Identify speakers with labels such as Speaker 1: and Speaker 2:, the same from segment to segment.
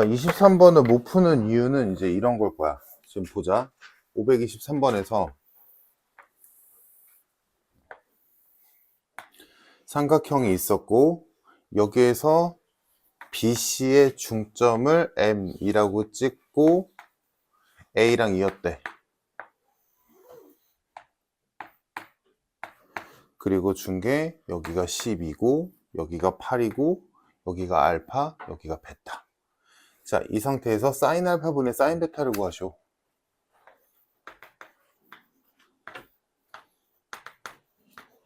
Speaker 1: 23번을 못 푸는 이유는 이제 이런 걸 거야. 지금 보자. 523번에서 삼각형이 있었고 여기에서 BC의 중점을 M이라고 찍고 A랑 2였대. 그리고 준 게 여기가 10이고 여기가 8이고 여기가 알파, 여기가 베타. 자, 이 상태에서 사인 알파분의 사인 베타를 구하시오.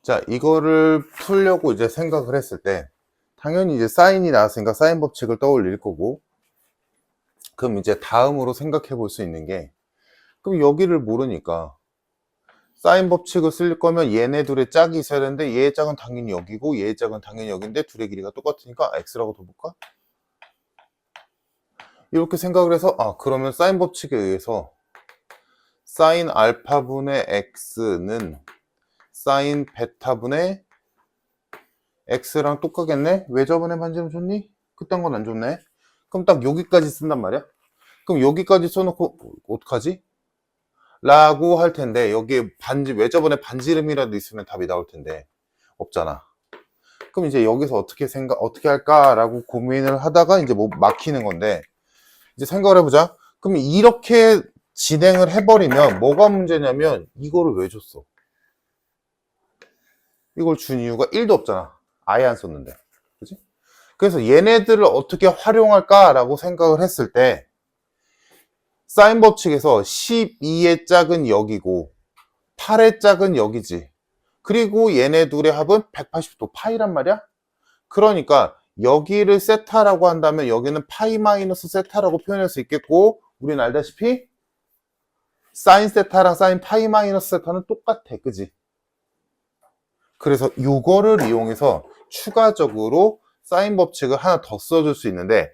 Speaker 1: 자, 이거를 풀려고 이제 생각을 했을 때 당연히 이제 사인이 나왔으니까 사인 법칙을 떠올릴 거고, 그럼 이제 다음으로 생각해 볼 수 있는 게, 그럼 여기를 모르니까 사인 법칙을 쓸 거면 얘네 둘의 짝이 있어야 되는데 얘의 짝은 당연히 여기고 얘의 짝은 당연히 여기인데 둘의 길이가 똑같으니까 x라고 둬볼까? 이렇게 생각을 해서 그러면 사인 법칙에 의해서 사인 알파분의 x는 사인 베타분의 x랑 똑같겠네? 왜 저번에 반지름 줬니? 그딴 건 안 줬네. 그럼 딱 여기까지 쓴단 말이야. 그럼 여기까지 써놓고 어떡하지? 라고 할 텐데 여기에 왜 저번에 반지름이라도 있으면 답이 나올 텐데 없잖아. 그럼 이제 여기서 어떻게 할까라고 고민을 하다가 이제 뭐 막히는 건데, 이제 생각을 해보자. 그럼 이렇게 진행을 해버리면 뭐가 문제냐면 이거를 왜 줬어? 이걸 준 이유가 1도 없잖아. 아예 안 썼는데. 그치? 그래서 얘네들을 어떻게 활용할까라고 생각을 했을 때 사인 법칙에서 12의 짝은 여기고 8의 짝은 여기지. 그리고 얘네 둘의 합은 180도 파이란 말이야. 그러니까 여기를 세타라고 한다면 여기는 파이 마이너스 세타라고 표현할 수 있겠고, 우린 알다시피 사인 세타랑 사인 파이 마이너스 세타는 똑같아. 그지? 그래서 이거를 이용해서 추가적으로 사인 법칙을 하나 더 써줄 수 있는데,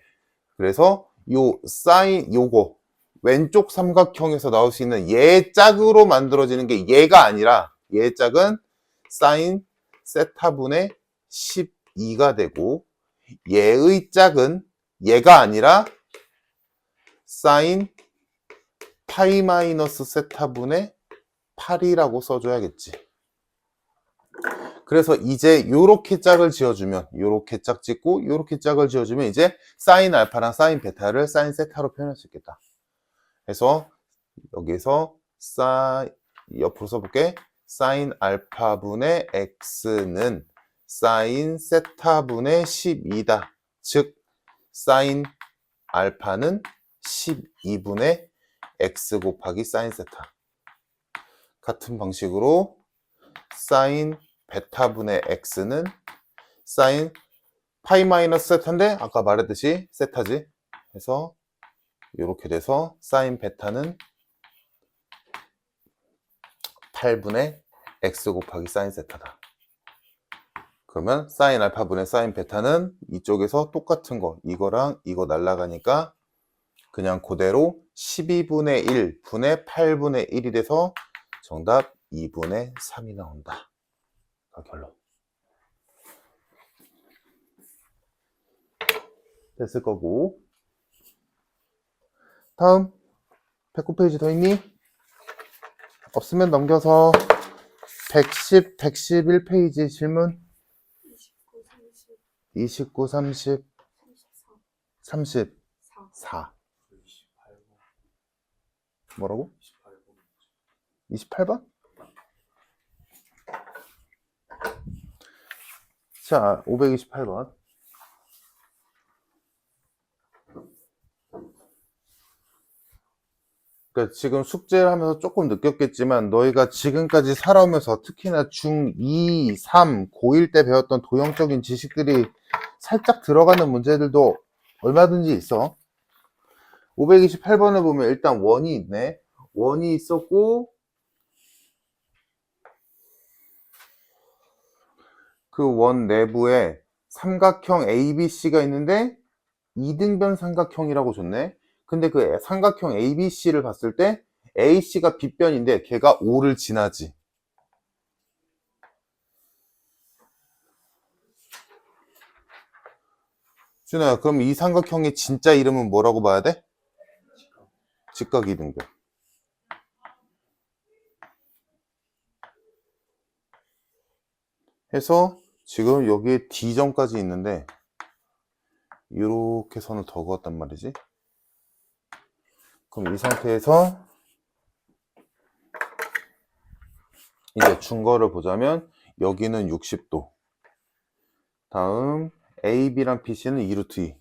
Speaker 1: 그래서 요거 왼쪽 삼각형에서 나올 수 있는 얘의 짝으로 만들어지는 게 얘가 아니라 얘의 짝은 사인 세타분의 12가 되고, 얘의 짝은 얘가 아니라 사인 파이 마이너스 세타분의 8이라고 써줘야겠지. 그래서 이제 요렇게 짝을 지어주면, 요렇게 짝 찍고 요렇게 짝을 지어주면 이제 사인 알파랑 사인 베타를 사인 세타로 표현할 수 있겠다. 그래서 여기서 옆으로 써볼게. 사인 알파분의 x는 사인 세타분의 12다. 즉 사인 알파는 12분의 x 곱하기 사인 세타. 같은 방식으로 사인 베타분의 x는 사인 파이 마이너스 세타인데 아까 말했듯이 세타지. 그래서 이렇게 돼서 사인 베타는 8분의 x 곱하기 사인 세타다. 그러면 사인 알파분의 사인 베타는 이쪽에서 똑같은 거, 이거랑 이거 날라가니까 그냥 그대로 12분의 1 분의 8분의 1이 돼서 정답 2분의 3이 나온다. 결론. 됐을 거고. 다음 109페이지 더 있니? 없으면 넘겨서 110, 111페이지 질문. 29, 30, 34. 뭐라고? 28번? 자, 528번. 그러니까 지금 숙제를 하면서 조금 느꼈겠지만 너희가 지금까지 살아오면서 특히나 중2, 3, 고1 때 배웠던 도형적인 지식들이 살짝 들어가는 문제들도 얼마든지 있어. 528번을 보면 일단 원이 있네. 원이 있었고 그 원 내부에 삼각형 ABC가 있는데 이등변 삼각형이라고 줬네. 근데 그 삼각형 ABC를 봤을 때 AC가 빗변인데 걔가 O를 지나지. 준호야, 그럼 이 삼각형의 진짜 이름은 뭐라고 봐야 돼? 직각이등변. 해서 지금 여기에 D점까지 있는데 이렇게 선을 더 그었단 말이지. 그럼 이 상태에서 이제 준거를 보자면 여기는 60도. 다음 AB랑 BC는 2루트 2.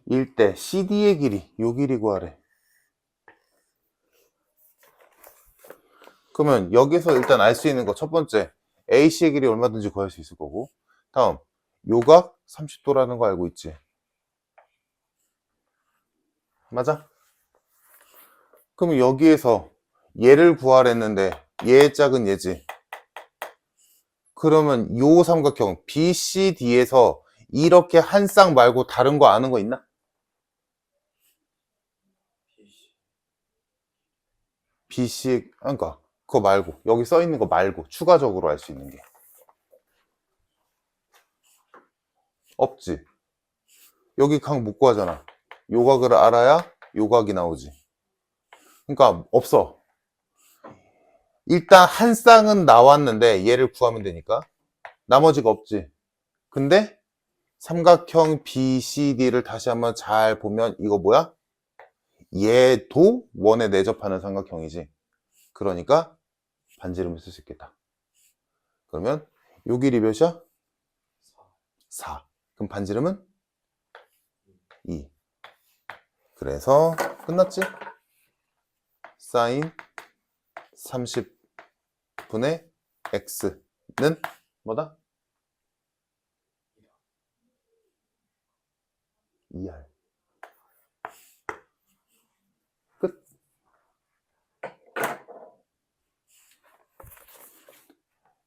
Speaker 1: 일대 CD의 길이, 요 길이 구하래. 그러면 여기서 일단 알 수 있는 거 첫 번째, AC의 길이 얼마든지 구할 수 있을 거고, 다음 요각 30도라는 거 알고 있지? 맞아? 그럼 여기에서 얘를 구하랬는데 얘의 짝은 얘지. 그러면 요 삼각형 BCD에서 이렇게 한 쌍 말고 다른 거 아는 거 있나? BC, 그러니까 그거 말고, 여기 써 있는 거 말고 추가적으로 알 수 있는 게 없지. 여기 각 못 구하잖아. 요각을 알아야 요각이 나오지. 그러니까 없어. 일단 한 쌍은 나왔는데 얘를 구하면 되니까 나머지가 없지. 근데 삼각형 BCD를 다시 한번 잘 보면 이거 뭐야? 얘도 원에 내접하는 삼각형이지. 그러니까 반지름을 쓸 수 있겠다. 그러면 요 길이 몇이야? 4. 그럼 반지름은 2. 그래서 끝났지? 사인 30분의 x는 뭐다? 2r. 끝.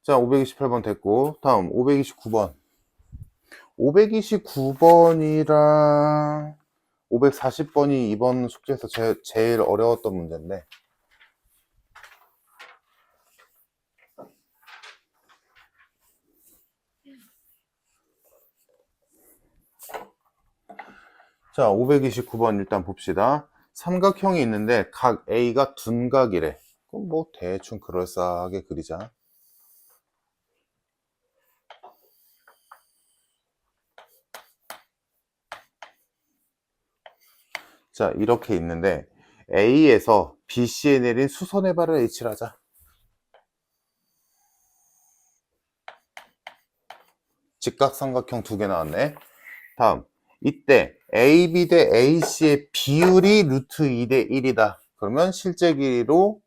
Speaker 1: 자, 528번 됐고, 다음 529번. 529번이랑 540번이 이번 숙제에서 제일 어려웠던 문제인데, 자, 529번 일단 봅시다. 삼각형이 있는데 각 A가 둔각이래. 그럼 뭐 대충 그럴싸하게 그리자. 자, 이렇게 있는데 A에서 BC에 내린 수선의 발을 H를 하자. 직각삼각형 두 개 나왔네. 다음, 이때 AB 대 AC의 비율이 루트 2 대 1이다. 그러면 실제 길이로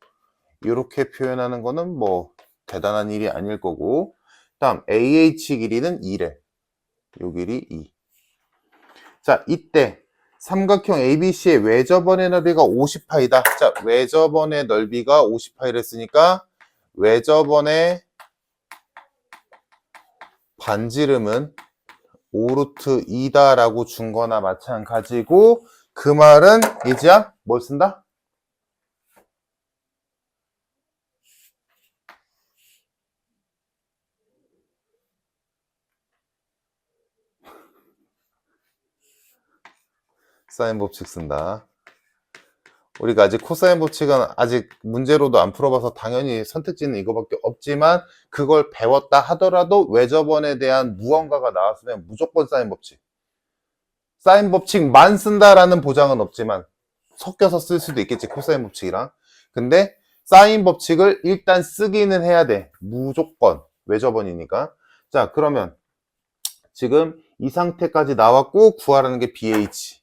Speaker 1: 이렇게 표현하는 거는 뭐 대단한 일이 아닐 거고, 다음 AH 길이는 2래. 요 길이 2. 자, 이때 삼각형 ABC의 외접원의 넓이가 50파이다. 자, 외접원의 넓이가 50파이를 했으니까 외접원의 반지름은 5루트 2다 라고 준 거나 마찬가지고, 그 말은 예지야 뭘 쓴다? 사인 법칙 쓴다. 우리가 아직 코사인 법칙은 아직 문제로도 안 풀어봐서 당연히 선택지는 이거밖에 없지만, 그걸 배웠다 하더라도 외접원에 대한 무언가가 나왔으면 무조건 사인 법칙. 사인 법칙만 쓴다라는 보장은 없지만 섞여서 쓸 수도 있겠지, 코사인 법칙이랑. 근데 사인 법칙을 일단 쓰기는 해야 돼. 무조건. 외접원이니까. 자, 그러면 지금 이 상태까지 나왔고 구하라는 게 BH.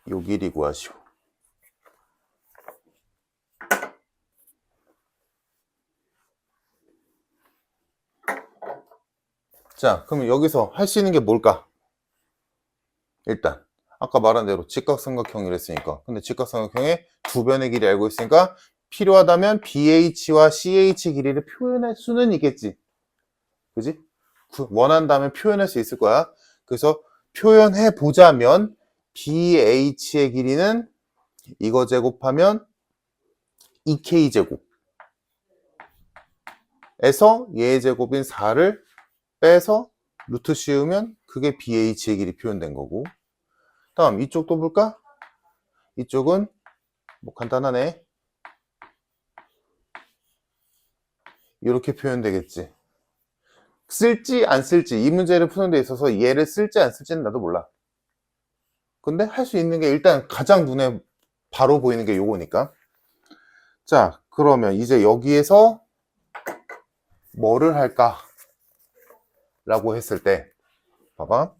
Speaker 1: 요 길이 구하시오. 자, 그럼 여기서 할 수 있는 게 뭘까? 일단 아까 말한 대로 직각삼각형이랬으니까, 근데 직각삼각형의 두 변의 길이 알고 있으니까 필요하다면 BH와 CH 길이를 표현할 수는 있겠지. 그지? 원한다면 표현할 수 있을 거야. 그래서 표현해 보자면 BH의 길이는 이거 제곱하면 2K 제곱 에서 얘의 제곱인 4를 빼서 루트 씌우면 그게 BH의 길이 표현된 거고, 다음 이쪽도 볼까? 이쪽은 뭐 간단하네. 이렇게 표현되겠지. 쓸지 안 쓸지, 이 문제를 푸는 데 있어서 얘를 쓸지 안 쓸지는 나도 몰라. 근데 할 수 있는 게 일단 가장 눈에 바로 보이는 게 요거니까. 자, 그러면 이제 여기에서 뭐를 할까? 라고 했을 때, 봐봐.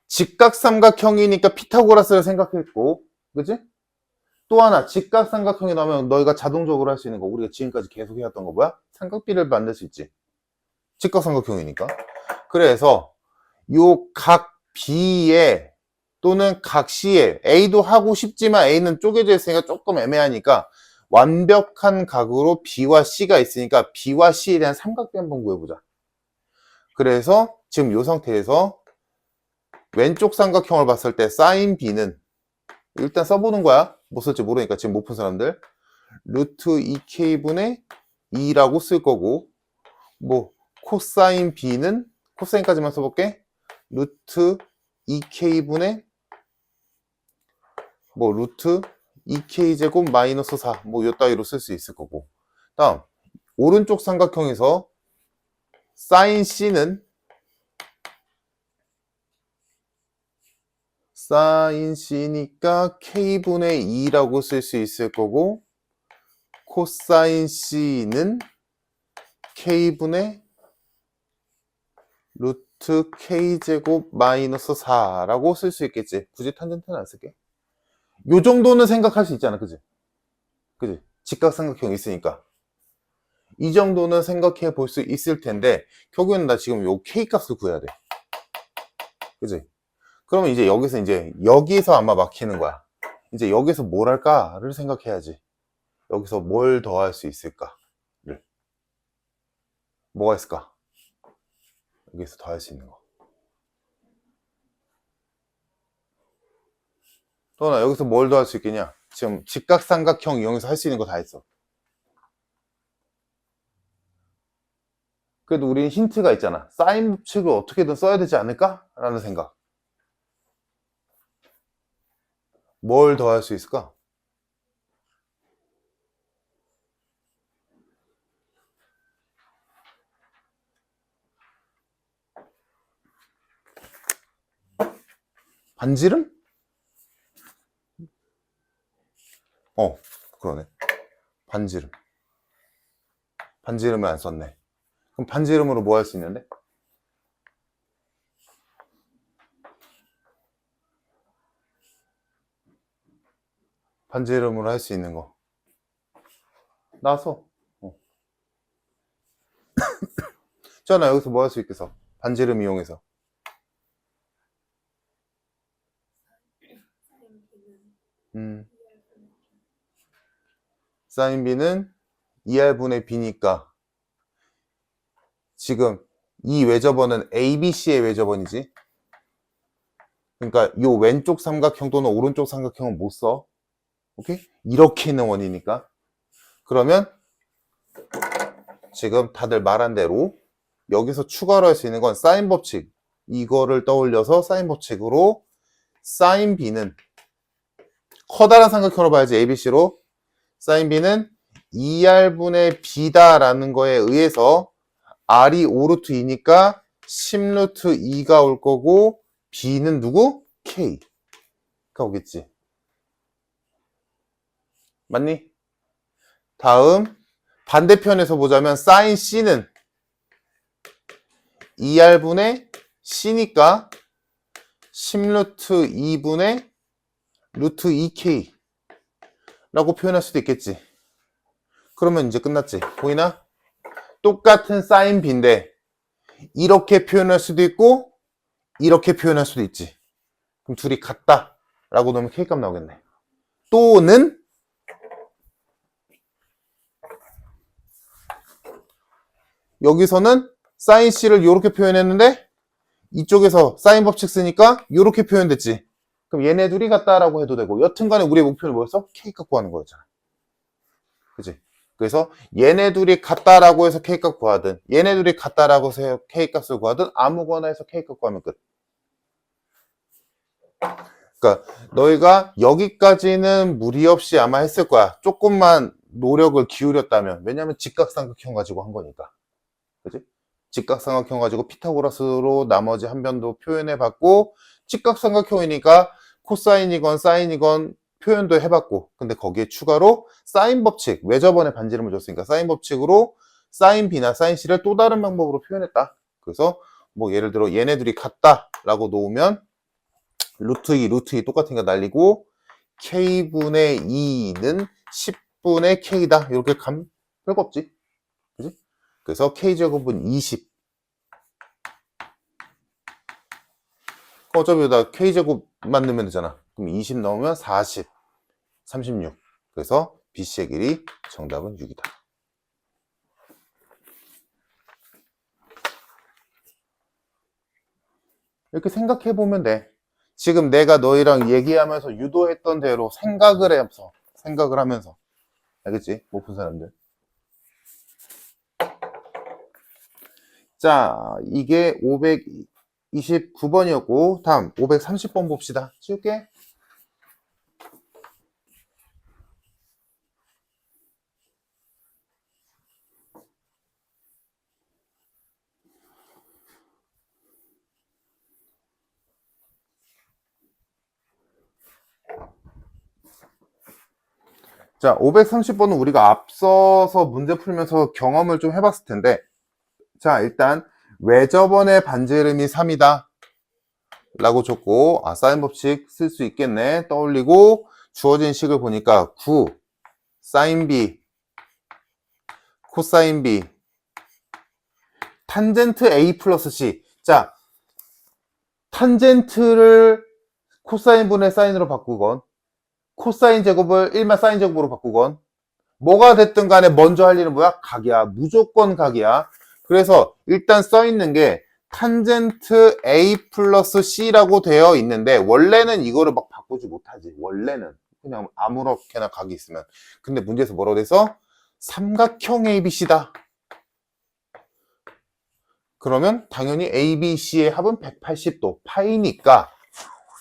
Speaker 1: 직각삼각형이니까 피타고라스를 생각했고, 그지? 또 하나, 직각삼각형이 나오면 너희가 자동적으로 할 수 있는 거, 우리가 지금까지 계속 해왔던 거 뭐야? 삼각비를 만들 수 있지. 직각삼각형이니까. 그래서 요 각 B에 또는 각 C에 A도 하고 싶지만 A는 쪼개져 있으니까 조금 애매하니까 완벽한 각으로 B와 C가 있으니까 B와 C에 대한 삼각비 한번 구해보자. 그래서 지금 이 상태에서 왼쪽 삼각형을 봤을 때 사인 B는 일단 써보는 거야. 뭐 쓸지 모르니까 지금 못 푼 사람들 루트 2K분의 2라고 쓸 거고, 뭐 코사인 B는 코사인까지만 써볼게. 루트 2K분의 뭐 루트 2K제곱 마이너스 4 뭐 요 따위로 쓸 수 있을 거고, 다음 오른쪽 삼각형에서 사인 C는 사인 C니까 K분의 2라고 쓸 수 있을 거고, 코사인 C는 K분의 루트 K제곱 마이너스 4라고 쓸 수 있겠지. 굳이 탄젠트는 안 쓸게. 요 정도는 생각할 수 있잖아. 그지? 그지? 직각삼각형 있으니까. 이 정도는 생각해 볼 수 있을 텐데, 결국에는 나 지금 요 K 값을 구해야 돼. 그지? 그러면 이제 여기서 아마 막히는 거야. 이제 여기서 뭘 할까를 생각해야지. 여기서 뭘 더 할 수 있을까를. 뭐가 있을까? 여기서 더 할 수 있는 거. 또나 여기서 뭘 더 할 수 있겠냐? 지금 직각삼각형 이용해서 할 수 있는 거 다 했어. 그래도 우리는 힌트가 있잖아. 사인 법칙을 어떻게든 써야 되지 않을까? 라는 생각. 뭘 더 할 수 있을까? 반지름? 그러네. 반지름. 반지름을 안 썼네. 그럼 반지름으로 뭐 할 수 있는데? 반지름으로 할 수 있는 거. 나왔어. 잖아, 여기서 뭐 할 수 있겠어? 반지름 이용해서. 사인 B는 2R분의 B니까 지금 이 외접원은 ABC의 외접원이지. 그러니까 이 왼쪽 삼각형 또는 오른쪽 삼각형은 못 써. 오케이? 이렇게 있는 원이니까. 그러면 지금 다들 말한 대로 여기서 추가로 할 수 있는 건 사인 법칙. 이거를 떠올려서 사인 법칙으로 사인 B는 커다란 삼각형으로 봐야지. ABC로 사인 B는 2R분의 B다라는 거에 의해서 R이 5루트 2니까 10루트 2가 올 거고, B는 누구? K가 오겠지. 맞니? 다음 반대편에서 보자면 사인 C는 2R분의 C니까 10루트 2분의 루트 2K 라고 표현할 수도 있겠지. 그러면 이제 끝났지. 보이나? 똑같은 사인 B인데 이렇게 표현할 수도 있고 이렇게 표현할 수도 있지. 그럼 둘이 같다 라고 넣으면 K값 나오겠네. 또는 여기서는 사인 C를 이렇게 표현했는데 이쪽에서 사인 법칙 쓰니까 이렇게 표현됐지. 그럼 얘네 둘이 같다라고 해도 되고, 여튼간에 우리의 목표는 뭐였어? K값 구하는 거였잖아. 그치? 그래서 얘네 둘이 같다라고 해서 K값 구하든 얘네 둘이 같다라고 해서 K값을 구하든 아무거나 해서 K값 구하면 끝. 그러니까 너희가 여기까지는 무리 없이 아마 했을 거야. 조금만 노력을 기울였다면. 왜냐면 직각삼각형 가지고 한 거니까. 그지? 직각삼각형 가지고 피타고라스로 나머지 한 변도 표현해 봤고, 직각삼각형이니까 코사인이건 사인이건 표현도 해봤고, 근데 거기에 추가로 사인 법칙, 왜 저번에 반지름을 줬으니까 사인 법칙으로 사인 B나 사인 C를 또 다른 방법으로 표현했다. 그래서 뭐 예를 들어 얘네들이 같다라고 놓으면 루트 2, 루트 2 똑같으니까 날리고 K분의 2는 10분의 K다. 이렇게 가면 별거 없지. 그지? 그래서 K제곱은 20. 어차피 나 K제곱만 넣으면 되잖아. 그럼 20 넣으면 40, 36. 그래서 BC의 길이 정답은 6이다. 이렇게 생각해 보면 돼. 지금 내가 너희랑 얘기하면서 유도했던 대로 생각을 하면서. 알겠지? 못 푼 사람들. 자, 이게 529번이었고, 다음 530번 봅시다. 치울게. 자, 530번은 우리가 앞서서 문제 풀면서 경험을 좀 해봤을 텐데, 자, 일단 왜 저번에 반지름이 3이다 라고 줬고, 사인 법칙 쓸 수 있겠네 떠올리고, 주어진 식을 보니까 9 사인 B 코사인 B 탄젠트 A 플러스 C. 자, 탄젠트를 코사인 분의 사인으로 바꾸건 코사인 제곱을 1만 사인 제곱으로 바꾸건 뭐가 됐든 간에 먼저 할 일은 뭐야? 각이야. 무조건 각이야. 그래서 일단 써 있는 게 탄젠트 A 플러스 C라고 되어 있는데 원래는 이거를 막 바꾸지 못하지. 원래는 그냥 아무렇게나 각이 있으면. 근데 문제에서 뭐라고 돼서 삼각형 ABC다. 그러면 당연히 ABC의 합은 180도 파이니까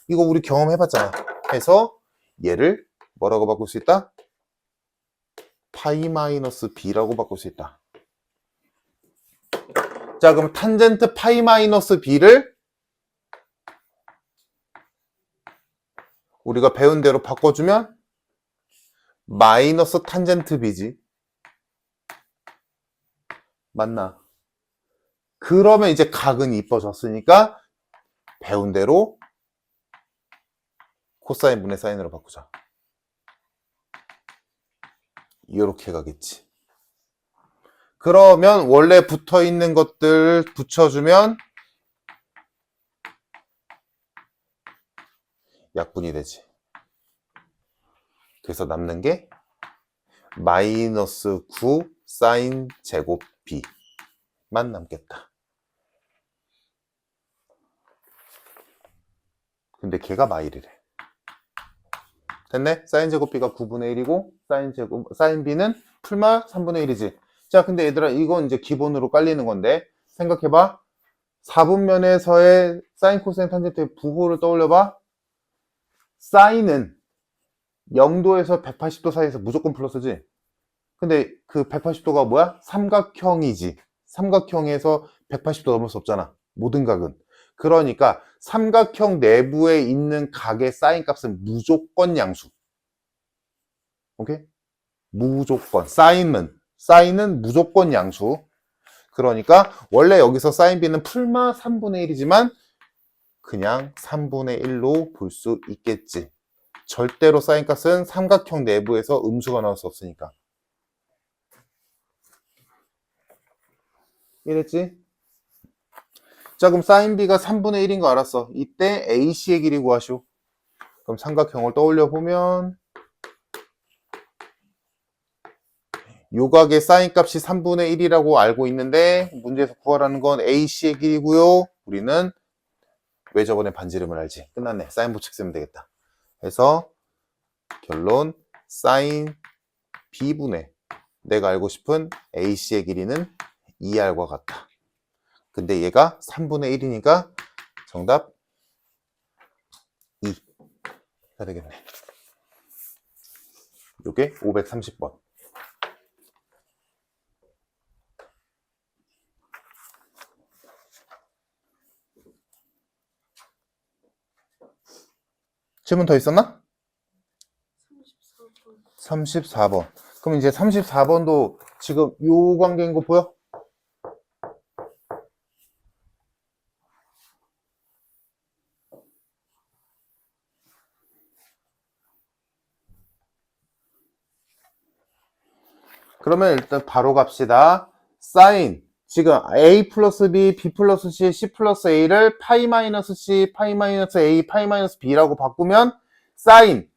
Speaker 1: 이거 우리 경험해봤잖아. 해서 얘를 뭐라고 바꿀 수 있다? 파이 마이너스 B라고 바꿀 수 있다. 자, 그럼 탄젠트 파이 마이너스 B를 우리가 배운 대로 바꿔주면 마이너스 탄젠트 B지. 맞나? 그러면 이제 각은 이뻐졌으니까 배운 대로 코사인 분의 사인으로 바꾸자. 이렇게 가겠지. 그러면 원래 붙어있는 것들 붙여주면 약분이 되지. 그래서 남는 게 마이너스 9 사인 제곱 B만 남겠다. 근데 걔가 마일이래. 됐네? 사인 제곱 B가 9분의 1이고 사인 B는 풀마 3분의 1이지. 자, 근데 얘들아 이건 이제 기본으로 깔리는 건데 생각해봐. 4분면에서의 사인 코사인 탄젠트의 부호를 떠올려봐. 사인은 0도에서 180도 사이에서 무조건 플러스지. 근데 그 180도가 뭐야? 삼각형이지. 삼각형에서 180도 넘을 수 없잖아. 모든 각은. 그러니까 삼각형 내부에 있는 각의 사인 값은 무조건 양수. 오케이? 무조건. 사인은 무조건 양수. 그러니까 원래 여기서 사인 B는 풀마 3분의 1이지만 그냥 3분의 1로 볼 수 있겠지. 절대로 사인 값은 삼각형 내부에서 음수가 나올 수 없으니까. 이랬지? 자, 그럼 사인 B가 3분의 1인 거 알았어. 이때 AC의 길이 구하시오. 그럼 삼각형을 떠올려 보면 요각의 사인 값이 3분의 1이라고 알고 있는데 문제에서 구하라는 건 AC의 길이고요. 우리는 왜 저번에 반지름을 알지? 끝났네. 사인 법칙 쓰면 되겠다. 그래서 결론 사인 B분의 내가 알고 싶은 AC의 길이는 2R과 같다. 근데 얘가 3분의 1이니까 정답 2가 되겠네. 요게 530번. 질문 더 있었나? 34번. 그럼 이제 34번도 지금 요 관계인 거 보여? 그러면 일단 바로 갑시다. 사인. 지금 A 플러스 B, B 플러스 C, C 플러스 A를 파이 마이너스 C, 파이 마이너스 A, 파이 마이너스 B라고 바꾸면 사인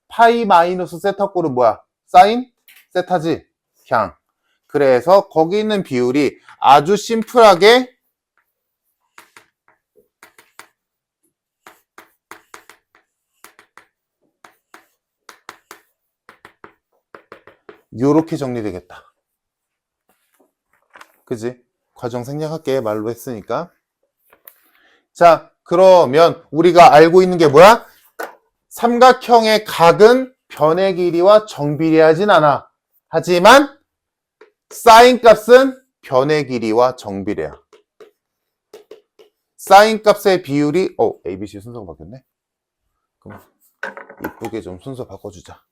Speaker 1: 파이 마이너스 세타 꼴은 뭐야? 사인 세타지. 그냥. 그래서 거기 있는 비율이 아주 심플하게 요렇게 정리되겠다. 그지? 과정 생략할게. 말로 했으니까. 자, 그러면 우리가 알고 있는 게 뭐야? 삼각형의 각은 변의 길이와 정비례하진 않아. 하지만 사인 값은 변의 길이와 정비례야. 사인 값의 비율이 ABC 순서가 바뀌었네. 그럼 이쁘게 좀 순서 바꿔주자.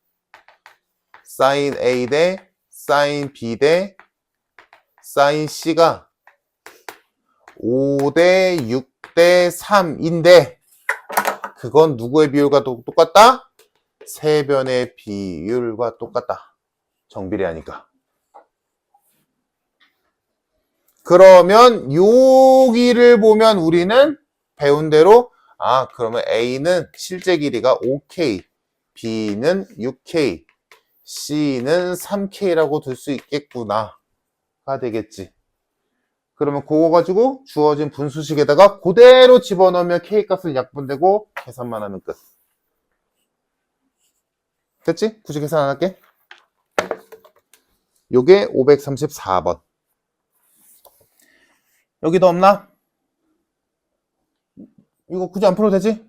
Speaker 1: 사인 A 대 사인 B 대 사인 C가 5 대 6 대 3인데 그건 누구의 비율과 똑같다? 세변의 비율과 똑같다. 정비례하니까. 그러면 여기를 보면 우리는 배운 대로 그러면 A는 실제 길이가 5K, B는 6K, C는 3K라고 둘 수 있겠구나 가 되겠지. 그러면 그거 가지고 주어진 분수식에다가 그대로 집어넣으면 K값은 약분되고 계산만 하면 끝. 됐지? 굳이 계산 안 할게. 요게 534번. 여기도 없나? 이거 굳이 안 풀어도 되지?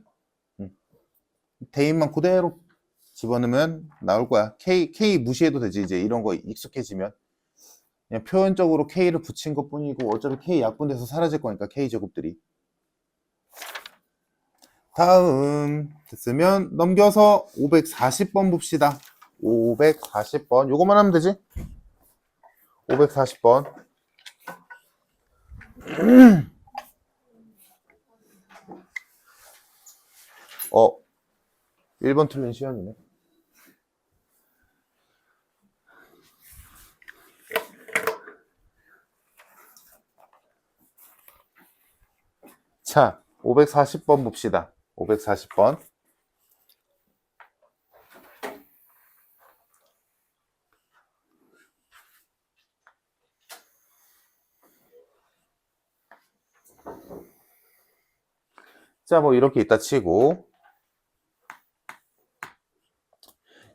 Speaker 1: 대입만 그대로 집어넣으면 나올 거야. K 무시해도 되지. 이제 이런 거 익숙해지면. 그냥 표현적으로 K를 붙인 것 뿐이고 어차피 K 약분돼서 사라질 거니까 K 제곱들이. 다음 됐으면 넘겨서 540번 봅시다. 540번 요거만 하면 되지. 540번 1번 틀린 시연이네. 자, 540번 봅시다. 540번. 자, 뭐 이렇게 있다 치고.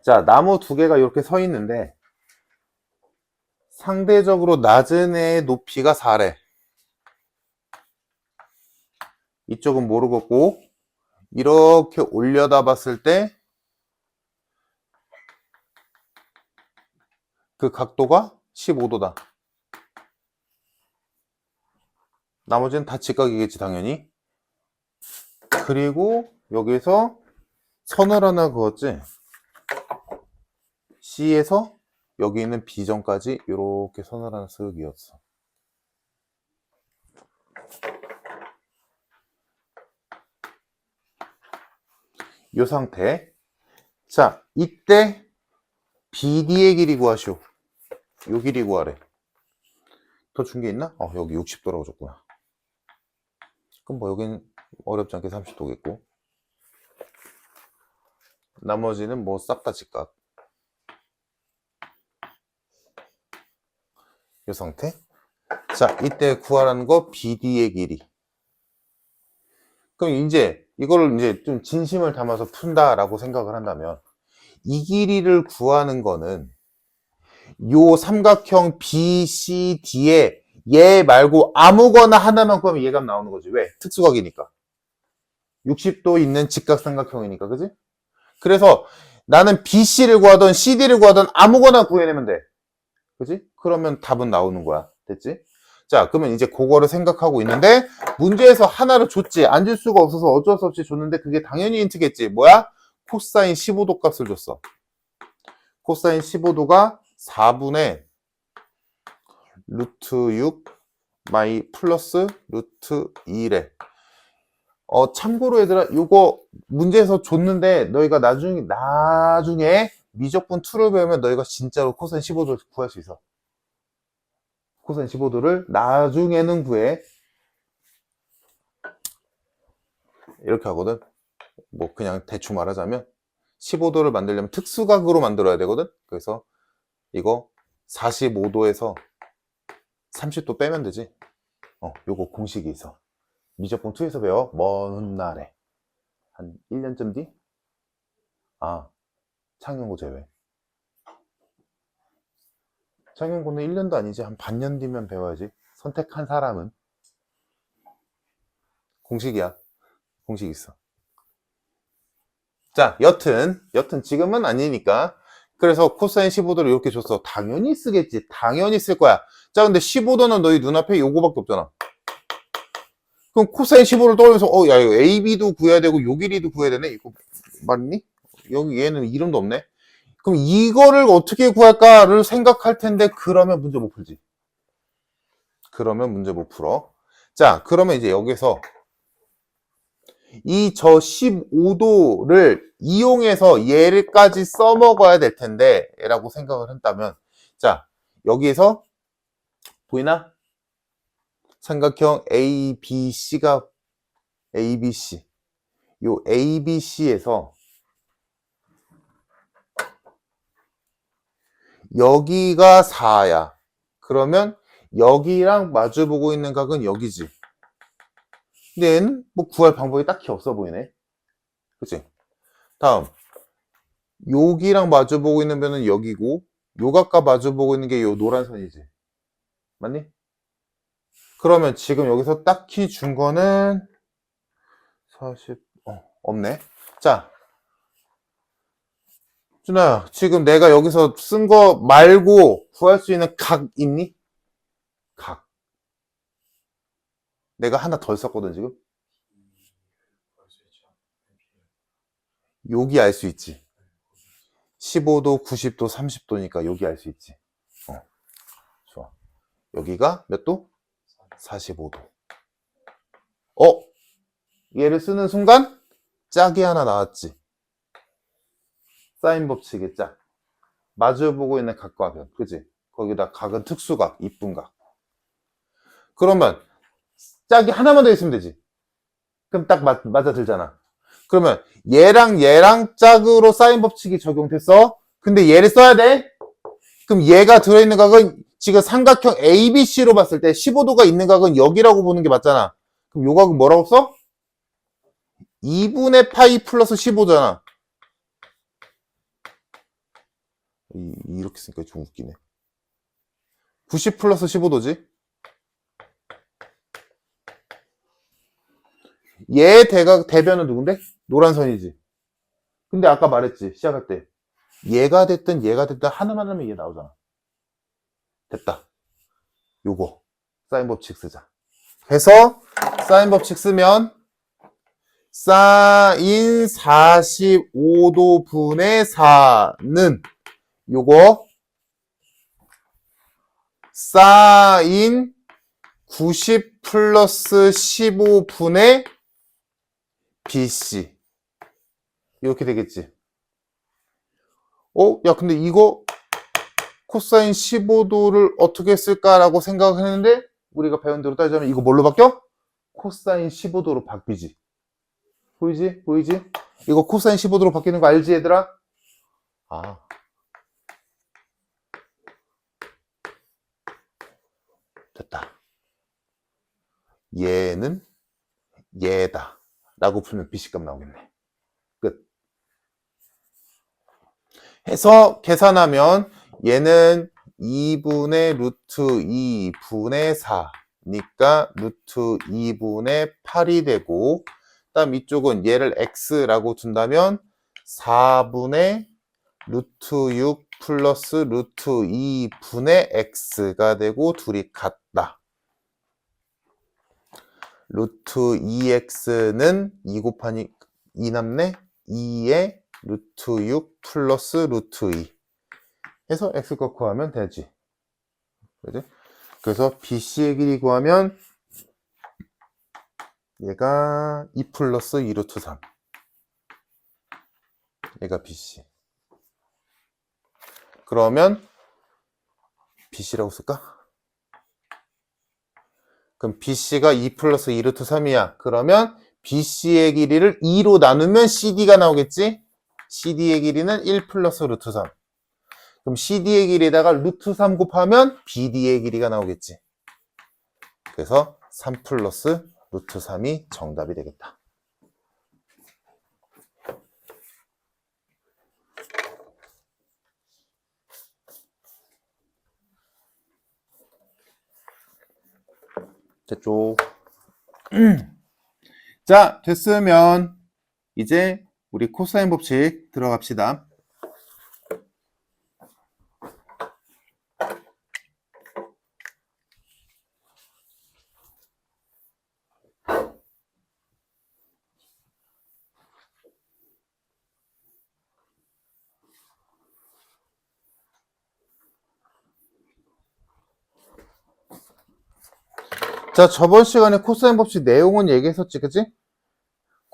Speaker 1: 자, 나무 두 개가 이렇게 서 있는데 상대적으로 낮은 애의 높이가 4래. 이쪽은 모르겠고 이렇게 올려다 봤을 때 그 각도가 15도다. 나머지는 다 직각이겠지 당연히. 그리고 여기서 선을 하나 그었지. C에서 여기 있는 B점까지 이렇게 선을 하나 쓱 그었어. 이 상태. 자, 이때 BD의 길이 구하시오. 요 길이 구하래. 더 준 게 있나? 여기 60도라고 줬구나. 그럼 뭐 여기는 어렵지 않게 30도겠고 나머지는 뭐 싹 다 직각. 이 상태. 자, 이때 구하라는 거 BD의 길이. 그럼 이제 이거를 이제 좀 진심을 담아서 푼다라고 생각을 한다면 이 길이를 구하는 거는 요 삼각형 BCD에 얘 말고 아무거나 하나만 구하면 얘가 나오는 거지. 왜? 특수각이니까. 60도 있는 직각삼각형이니까, 그지? 그래서 나는 BC를 구하던 CD를 구하던 아무거나 구해내면 돼. 그지? 그러면 답은 나오는 거야. 됐지? 자, 그러면 이제 그거를 생각하고 있는데 문제에서 하나를 줬지. 안 줄 수가 없어서 어쩔 수 없이 줬는데 그게 당연히 인트겠지. 뭐야? 코사인 15도 값을 줬어. 코사인 15도가 4분의 루트 6 마이 플러스 루트 2래. 참고로 얘들아, 요거 문제에서 줬는데 너희가 나중에 미적분 2를 배우면 너희가 진짜로 코사인 15도를 구할 수 있어. 코사인 15도를 나중에는 구해. 이렇게 하거든. 뭐 그냥 대충 말하자면 15도를 만들려면 특수각으로 만들어야 되거든. 그래서 이거 45도에서 30도 빼면 되지. 요거 공식이 있어. 미적분 2에서 배워. 먼 날에 한 1년쯤 뒤? 창용고 제외. 창용고는 1년도 아니지. 한 반년 뒤면 배워야지. 선택한 사람은. 공식이야. 공식 있어. 자, 여튼 지금은 아니니까. 그래서 코사인 15도를 이렇게 줬어. 당연히 쓰겠지. 당연히 쓸 거야. 자, 근데 15도는 너희 눈앞에 요거밖에 없잖아. 그럼 코사인 15를 떠올려서 야, 이거 AB도 구해야 되고 요 길이도 구해야 되네. 이거 맞니? 여기 얘는 이름도 없네. 그럼 이거를 어떻게 구할까를 생각할 텐데 그러면 문제 못 풀지. 그러면 문제 못 풀어. 자, 그러면 이제 여기서 이 저 15도를 이용해서 얘를까지 써먹어야 될 텐데 라고 생각을 한다면, 자, 여기에서 보이나? 삼각형 ABC가 ABC. 요 ABC에서 여기가 4야. 그러면 여기랑 마주보고 있는 각은 여기지. 근데 얘는 뭐 구할 방법이 딱히 없어 보이네. 그치? 다음. 여기랑 마주보고 있는 변은 여기고, 요 각과 마주보고 있는 게 요 노란 선이지. 맞니? 그러면 지금 여기서 딱히 준 거는 40, 없네. 자, 준아야, 지금 내가 여기서 쓴 거 말고 구할 수 있는 각 있니? 각. 내가 하나 덜 썼거든, 지금. 여기 알 수 있지. 15도, 90도, 30도니까 여기 알 수 있지. 좋아. 여기가 몇 도? 45도. 얘를 쓰는 순간 짝이 하나 나왔지. 사인 법칙의 짝. 마주보고 있는 각과 변. 그지? 거기다 각은 특수각, 이분각. 그러면 짝이 하나만 더 있으면 되지. 그럼 딱 맞아 들잖아. 그러면 얘랑 짝으로 사인 법칙이 적용됐어. 근데 얘를 써야 돼. 그럼 얘가 들어있는 각은 지금 삼각형 ABC로 봤을 때 15도가 있는 각은 여기라고 보는 게 맞잖아. 그럼 요 각은 뭐라고 써? 2분의 파이 플러스 15잖아. 이렇게 쓰니까 좀 웃기네. 90 플러스 15도지? 얘 대변은 누군데? 노란 선이지. 근데 아까 말했지, 시작할 때. 얘가 됐든 하나만 하면 얘 나오잖아. 됐다. 요거. 사인 법칙 쓰자. 해서 사인 법칙 쓰면 사인 45도 분의 4는 요거 사인 90 플러스 15분의 BC 이렇게 되겠지. 야 근데 이거 코사인 15도를 어떻게 쓸까라고 생각을 했는데 우리가 배운 대로 따지자면 이거 뭘로 바뀌어? 코사인 15도로 바뀌지. 보이지? 이거 코사인 15도로 바뀌는 거 알지 얘들아? 됐다. 얘는 얘다 라고 풀면 BC값 나오겠네. 끝. 해서 계산하면 얘는 2분의 루트 2분의 4니까 루트 2분의 8이 되고, 다음 이쪽은 얘를 x라고 둔다면 4분의 루트 6 플러스 루트 2분의 x가 되고 둘이 같다. 루트 2x는 2 곱하니 2 남네? 2에 루트 6 플러스 루트 2 해서 x값 구하면 되지. 그지? 그래서 BC의 길이 구하면 얘가 2 플러스 2 루트 3. 얘가 BC. 그러면 BC라고 쓸까? 그럼 BC가 2 플러스 2 루트 3이야. 그러면 BC의 길이를 2로 나누면 CD가 나오겠지? CD의 길이는 1 플러스 루트 3. 그럼 CD의 길이에다가 루트 3 곱하면 BD의 길이가 나오겠지. 그래서 3 플러스 루트 3이 정답이 되겠다. 됐죠? 자, 됐으면 이제 우리 코사인 법칙 들어갑시다. 자, 저번 시간에 코사인 법칙 내용은 얘기했었지, 그치?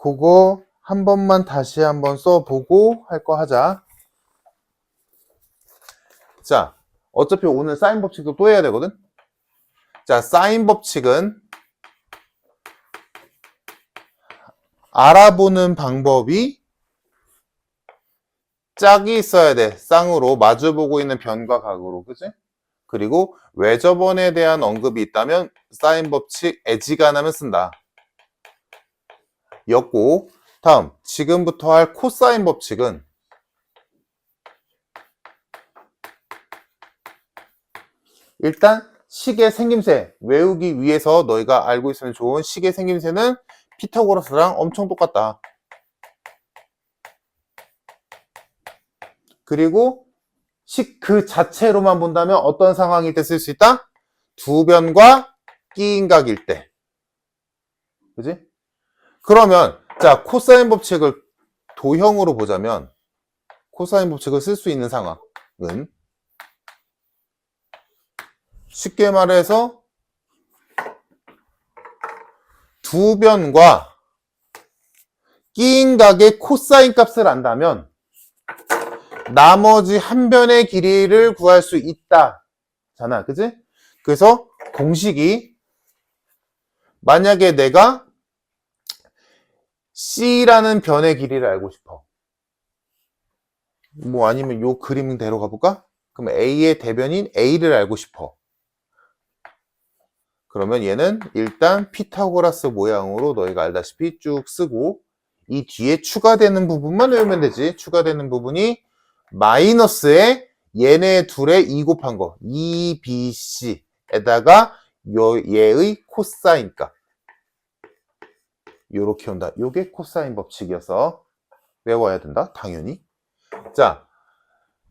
Speaker 1: 그거 한 번만 다시 한번 써보고 할 거 하자. 자, 어차피 오늘 사인 법칙도 또 해야 되거든? 자, 사인 법칙은 알아보는 방법이 짝이 있어야 돼. 쌍으로 마주보고 있는 변과 각으로, 그치? 그리고 외접원에 대한 언급이 있다면 사인 법칙 애지간하면 쓴다. 였고, 다음 지금부터 할 코사인 법칙은 일단 식의 생김새 외우기 위해서 너희가 알고 있으면 좋은 식의 생김새는 피타고라스랑 엄청 똑같다. 그리고 식 그 자체로만 본다면 어떤 상황일 때 쓸 수 있다? 두 변과 끼인각일 때. 그지? 그러면 자, 코사인 법칙을 도형으로 보자면 코사인 법칙을 쓸 수 있는 상황은 쉽게 말해서 두 변과 끼인각의 코사인 값을 안다면 나머지 한 변의 길이를 구할 수 있다 잖아, 그치? 그래서 공식이 만약에 내가 C라는 변의 길이를 알고 싶어, 뭐 아니면 요 그림대로 가볼까? 그럼 A의 대변인 A를 알고 싶어. 그러면 얘는 일단 피타고라스 모양으로 너희가 알다시피 쭉 쓰고 이 뒤에 추가되는 부분만 외우면 되지. 추가되는 부분이 마이너스에 얘네 둘의 2 곱한 거 2BC에다가 얘의 코사인 값 요렇게 온다. 요게 코사인 법칙이어서 외워야 된다. 당연히. 자,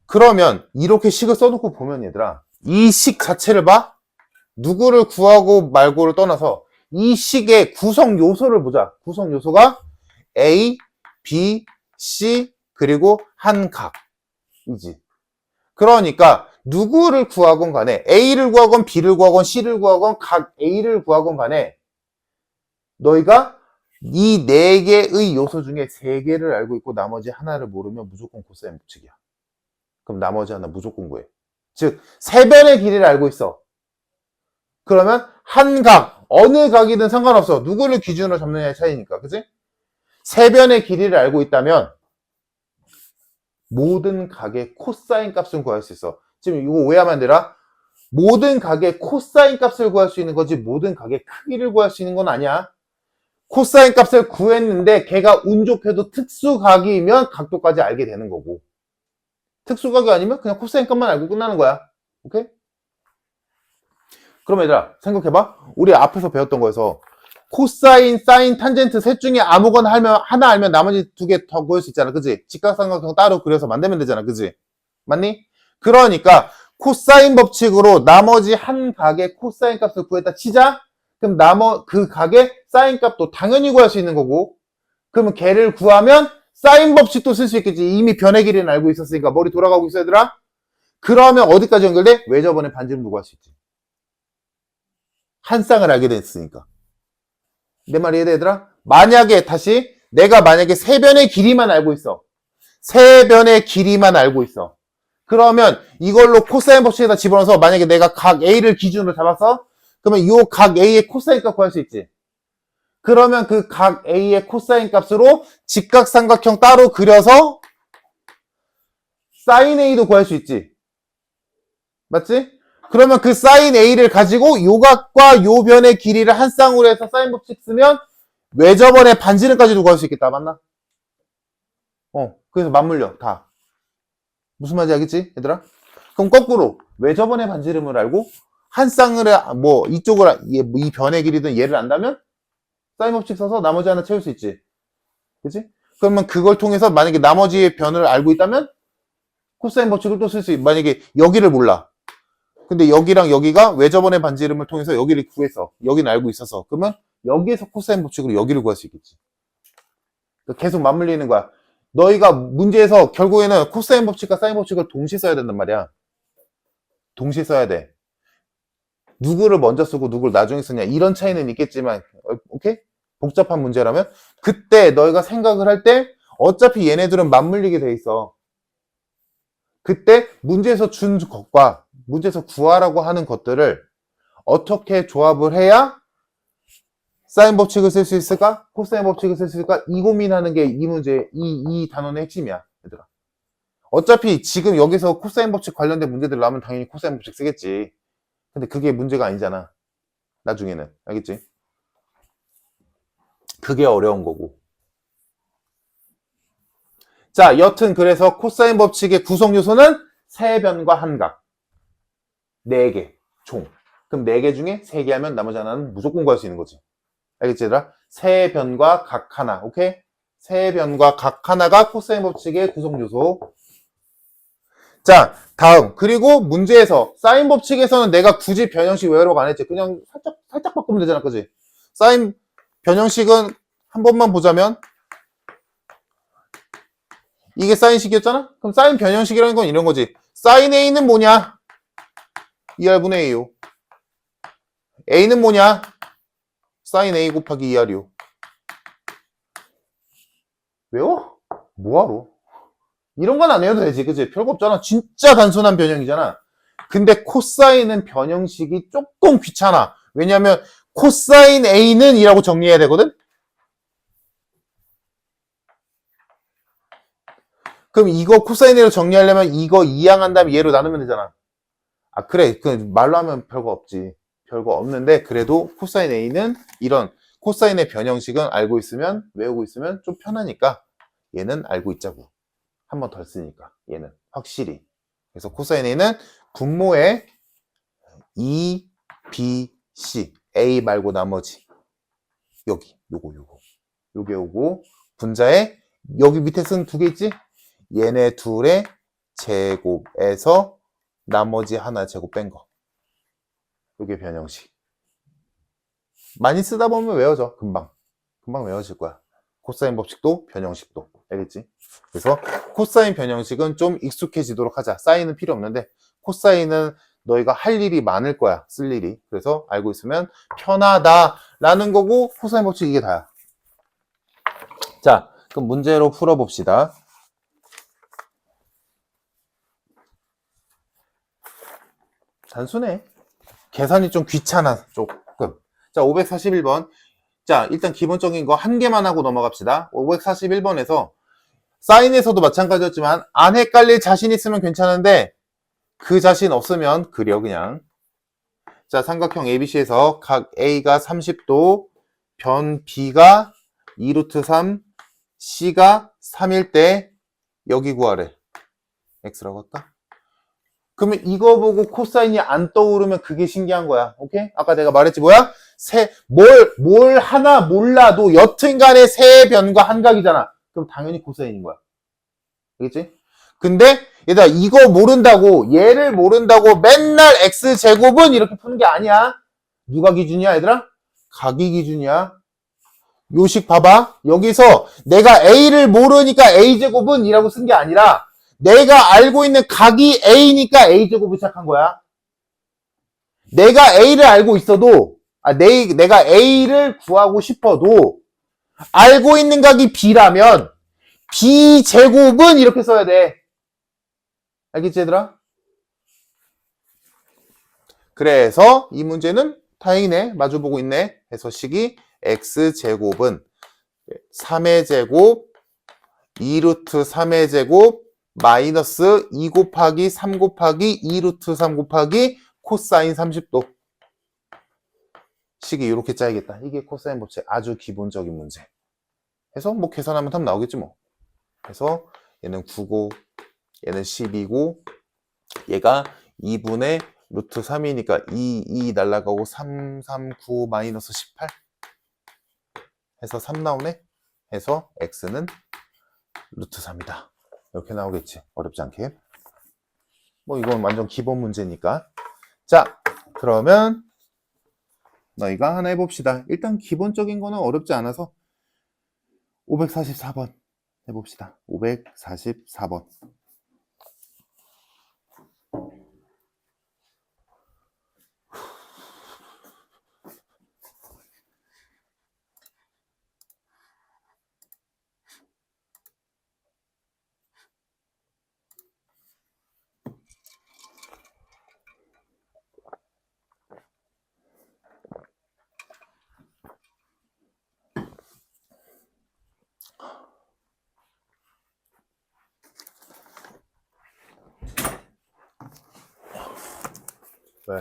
Speaker 1: 그러면 이렇게 식을 써놓고 보면 얘들아 이 식 자체를 봐. 누구를 구하고 말고를 떠나서 이 식의 구성 요소를 보자. 구성 요소가 A, B, C 그리고 한 각이지. 그러니까 누구를 구하건 간에 A를 구하건 B를 구하건 C를 구하건 각 A를 구하건 간에 너희가 이 4개의 요소 중에 3개를 알고 있고 나머지 하나를 모르면 무조건 코사인 법칙이야. 그럼 나머지 하나 무조건 구해. 즉, 3변의 길이를 알고 있어. 그러면 한 각, 어느 각이든 상관없어. 누구를 기준으로 잡느냐의 차이니까. 그치? 3변의 길이를 알고 있다면 모든 각의 코사인 값을 구할 수 있어. 지금 이거 오해하면 안 되라. 모든 각의 코사인 값을 구할 수 있는 거지 모든 각의 크기를 구할 수 있는 건 아니야. 코사인 값을 구했는데 걔가 운 좋게도 특수각이면 각도까지 알게 되는 거고 특수각이 아니면 그냥 코사인 값만 알고 끝나는 거야. 오케이? 그럼 얘들아 생각해봐. 우리 앞에서 배웠던 거에서 코사인, 사인, 탄젠트 셋 중에 아무거나 하나 알면 나머지 두 개 더 구할 수 있잖아. 그지? 직각삼각형 따로 그려서 만들면 되잖아. 그지? 맞니? 그러니까 코사인 법칙으로 나머지 한 각의 코사인 값을 구했다 치자. 그럼 그 각의 사인 값도 당연히 구할 수 있는 거고, 그러면 걔를 구하면 사인 법칙도 쓸 수 있겠지. 이미 변의 길이는 알고 있었으니까. 머리 돌아가고 있어 얘들아. 그러면 어디까지 연결돼? 외접원의 반지름도 구할 수 있지. 한 쌍을 알게 됐으니까. 내 말이 이해돼 얘들아? 내가 만약에 세 변의 길이만 알고 있어. 세 변의 길이만 알고 있어. 그러면 이걸로 코사인 법칙에다 집어넣어서 만약에 내가 각 A를 기준으로 잡았어? 그러면 이 각 A의 코사인 값 구할 수 있지. 그러면 그 각 A의 코사인 값으로 직각삼각형 따로 그려서 사인 A도 구할 수 있지. 맞지? 그러면 그 사인 A를 가지고 요 각과 요 변의 길이를 한 쌍으로 해서 사인 법칙 쓰면 외접원의 반지름까지도 구할 수 있겠다. 맞나? 그래서 맞물려. 다. 무슨 말인지 알겠지? 얘들아? 그럼 거꾸로 외접원의 반지름을 알고 한 쌍을 이쪽을 이 변의 길이든 얘를 안다면 사인 법칙 써서 나머지 하나 채울 수 있지. 그치? 그러면 그걸 통해서 만약에 나머지의 변을 알고 있다면 코사인 법칙을 또 쓸 수 있어. 만약에 여기를 몰라. 근데 여기랑 여기가 외접원의 반지름을 통해서 여기를 구했어. 여기는 알고 있었어. 그러면 여기에서 코사인 법칙으로 여기를 구할 수 있겠지. 계속 맞물리는 거야. 너희가 문제에서 결국에는 코사인 법칙과 사인 법칙을 동시에 써야 된단 말이야. 동시에 써야 돼. 누구를 먼저 쓰고 누구를 나중에 쓰냐 이런 차이는 있겠지만 오케이? 복잡한 문제라면 그때 너희가 생각을 할 때 어차피 얘네들은 맞물리게 돼 있어. 그때 문제에서 준 것과 문제에서 구하라고 하는 것들을 어떻게 조합을 해야 사인 법칙을 쓸 수 있을까? 코사인 법칙을 쓸 수 있을까? 이 고민하는 게 이 문제, 이 단원의 핵심이야, 얘들아. 어차피 지금 여기서 코사인 법칙 관련된 문제들 나오면 당연히 코사인 법칙 쓰겠지. 근데 그게 문제가 아니잖아. 나중에는. 알겠지? 그게 어려운 거고. 자, 여튼 그래서 코사인 법칙의 구성 요소는 세 변과 한 각. 4개. 총. 그럼 4개 중에 3개 하면 나머지 하나는 무조건 구할 수 있는 거지. 알겠지, 얘들아? 세 변과 각 하나. 오케이? 세 변과 각 하나가 코사인 법칙의 구성 요소. 자, 다음. 그리고 문제에서 사인 법칙에서는 내가 굳이 변형식 외우라고 안 했지. 그냥 살짝 바꾸면 되잖아. 그지? 사인 변형식은 한 번만 보자면 이게 사인식이었잖아? 그럼 사인 변형식이라는 건 이런 거지. 사인 A는 뭐냐? 2R분의 A요. A는 뭐냐? 사인 A 곱하기 2R이요. 외워? 뭐하러? 이런 건 안 외워도 되지. 그치? 별거 없잖아. 진짜 단순한 변형이잖아. 근데 코사인은 변형식이 조금 귀찮아. 왜냐면 코사인 A는 이라고 정리해야 되거든? 그럼 이거 코사인 A로 정리하려면 이거 이항한 다음에 얘로 나누면 되잖아. 아, 그래. 그 말로 하면 별거 없지. 별거 없는데 그래도 코사인 A는 이런 코사인의 변형식은 알고 있으면 외우고 있으면 좀 편하니까 얘는 알고 있자고. 한 번 덜 쓰니까 얘는 확실히. 그래서 코사인 A는 분모에 E, B, C A 말고 나머지 여기 요게 오고 분자에 여기 밑에 쓴 두 개 있지? 얘네 둘의 제곱에서 나머지 하나 제곱 뺀 거. 요게 변형식. 많이 쓰다 보면 외워져. 금방 외워질 거야. 코사인 법칙도 변형식도. 알겠지? 그래서 코사인 변형식은 좀 익숙해지도록 하자. 사인은 필요 없는데 코사인은 너희가 할 일이 많을 거야. 쓸 일이. 그래서 알고 있으면 편하다라는 거고 코사인 법칙 이게 다야. 자, 그럼 문제로 풀어봅시다. 단순해. 계산이 좀 귀찮아. 조금. 자, 541번. 자, 일단 기본적인 거 한 개만 하고 넘어갑시다. 541번에서 사인에서도 마찬가지였지만 안 헷갈릴 자신 있으면 괜찮은데 그 자신 없으면 그려 그냥. 자, 삼각형 ABC에서 각 A가 30도, 변 B가 2루트 3, C가 3일 때 여기 구하래. X라고 할까? 그러면 이거 보고 코사인이 안 떠오르면 그게 신기한 거야. 오케이? 아까 내가 말했지 뭐야? 뭘 하나 몰라도 여튼간에 세 변과 한각이잖아. 그럼 당연히 코사인인 거야. 알겠지? 근데 얘들아 이거 모른다고 얘를 모른다고 맨날 x제곱은 이렇게 푸는 게 아니야. 누가 기준이야 얘들아? 각이 기준이야. 요식 봐봐. 여기서 내가 a를 모르니까 a제곱은 이라고 쓴 게 아니라 내가 알고 있는 각이 a니까 a제곱을 시작한 거야. 내가 a를 알고 있어도 내가 a를 구하고 싶어도 알고 있는 각이 b라면 b제곱은 이렇게 써야 돼. 알겠지 얘들아? 그래서 이 문제는 다행이네. 마주보고 있네. 해서 식이 x제곱은 3의 제곱 2루트 3의 제곱 마이너스 2 곱하기 3 곱하기 2루트 3 곱하기 코사인 30도 식이 이렇게 짜야겠다. 이게 코사인 법칙 아주 기본적인 문제. 해서 뭐 계산하면 답 나오겠지 뭐. 그래서 얘는 9고 얘는 12고 얘가 2분의 루트 3이니까 2 날라가고 3, 3, 9 마이너스 18 해서 3 나오네. 해서 x는 루트 3이다. 이렇게 나오겠지. 어렵지 않게. 뭐 이건 완전 기본 문제니까. 자, 그러면 너희가 하나 해봅시다. 일단 기본적인 거는 어렵지 않아서 544번 해봅시다. 544번. 왜?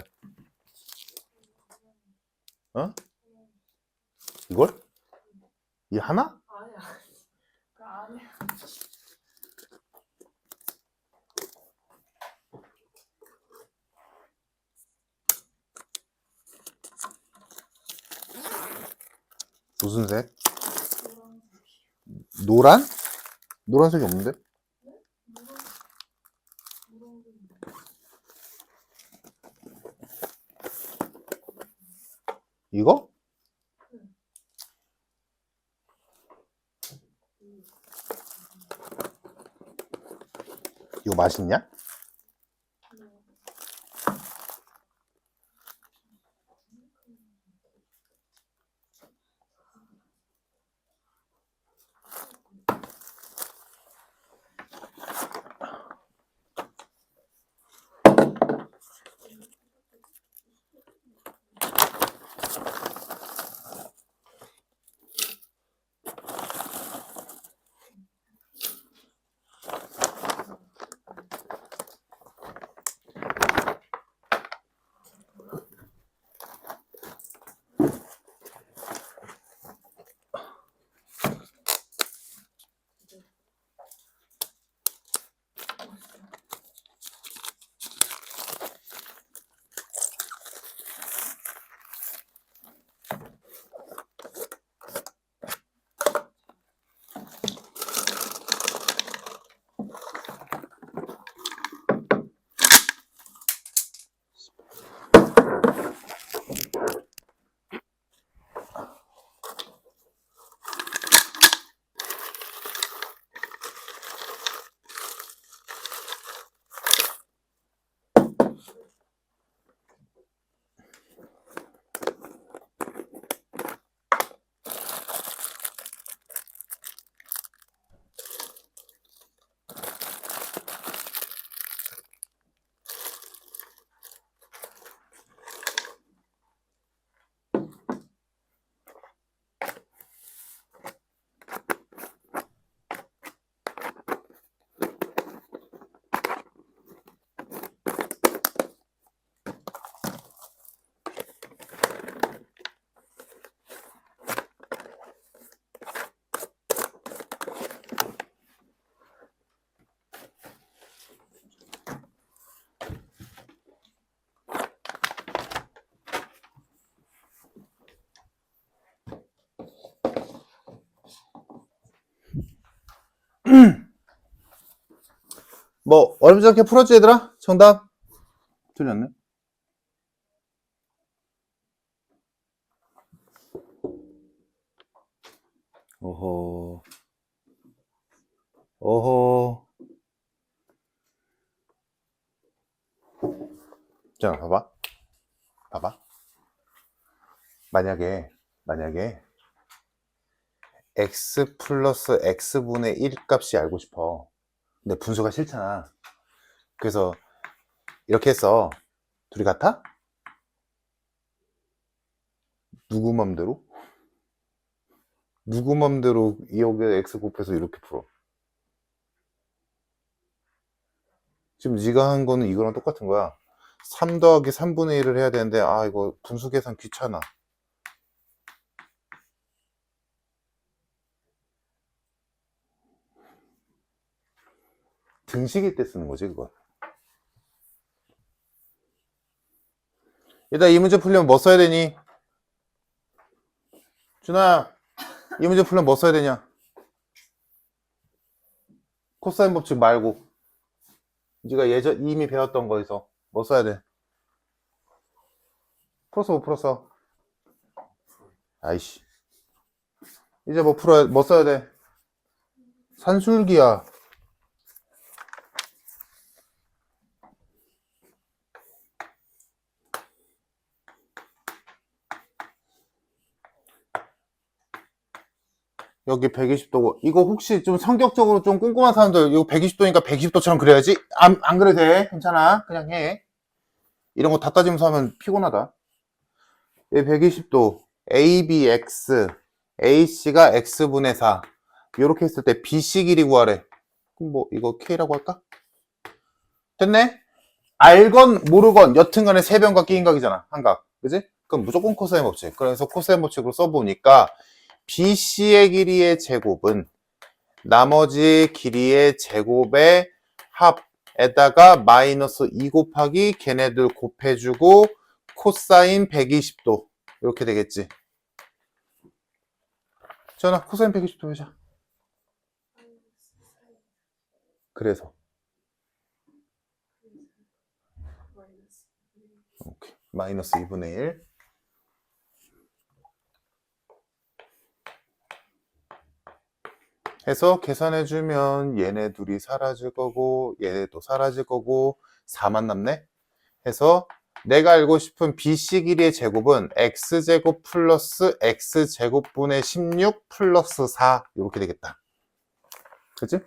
Speaker 1: 어? 이걸? 이 하나?
Speaker 2: 아니야. 그 아니야.
Speaker 1: 무슨 색? 노란? 노란색이 없는데? 이거? 이거 맛있냐? 뭐 어렵지 않게 풀었지 얘들아? 정답? 틀렸네. 오호. 오호. 자, 봐봐. 만약에 x 플러스 x분의 1 값이 알고 싶어. 근데 분수가 싫잖아. 그래서 이렇게 했어. 둘이 같아? 누구 맘대로? 누구 맘대로 2억에 x 곱해서 이렇게 풀어? 지금 네가 한 거는 이거랑 똑같은 거야. 3 더하기 3분의 1을 해야 되는데 아 이거 분수 계산 귀찮아. 등식일 때 쓰는 거지 그건. 일단 이 문제 풀려면 뭐 써야 되니? 준아 이 문제 풀려면 뭐 써야 되냐? 코사인 법칙 말고 네가 예전 이미 배웠던 거에서 뭐 써야 돼? 풀었어 못 풀었어? 아이씨 이제 뭐 써야 돼? 산술기야. 여기 120도고 이거 혹시 좀 성격적으로 좀 꼼꼼한 사람들 이거 120도니까 120도처럼 그려야지. 안 그래도 돼. 괜찮아. 그냥 해. 이런 거 다 따지면서 하면 피곤하다. 이 120도 ABX AC가 X분의 4 이렇게 했을 때 BC 길이 구하래. 그럼 뭐 이거 K라고 할까? 됐네? 알건 모르건 여튼간에 세변과 끼인각이잖아. 한각. 그지? 그럼 무조건 코사인 법칙. 그래서 코사인 법칙으로 써보니까 BC의 길이의 제곱은 나머지 길이의 제곱의 합에다가 마이너스 2 곱하기 걔네들 곱해주고 코사인 120도 이렇게 되겠지. 전화 코사인 120도 해자. 그래서 오케이. 마이너스 2분의 1 해서 계산해주면 얘네 둘이 사라질 거고 얘네도 사라질 거고 4만 남네. 해서 내가 알고 싶은 BC 길이의 제곱은 x제곱 플러스 x제곱분의 16 플러스 4 이렇게 되겠다. 그치?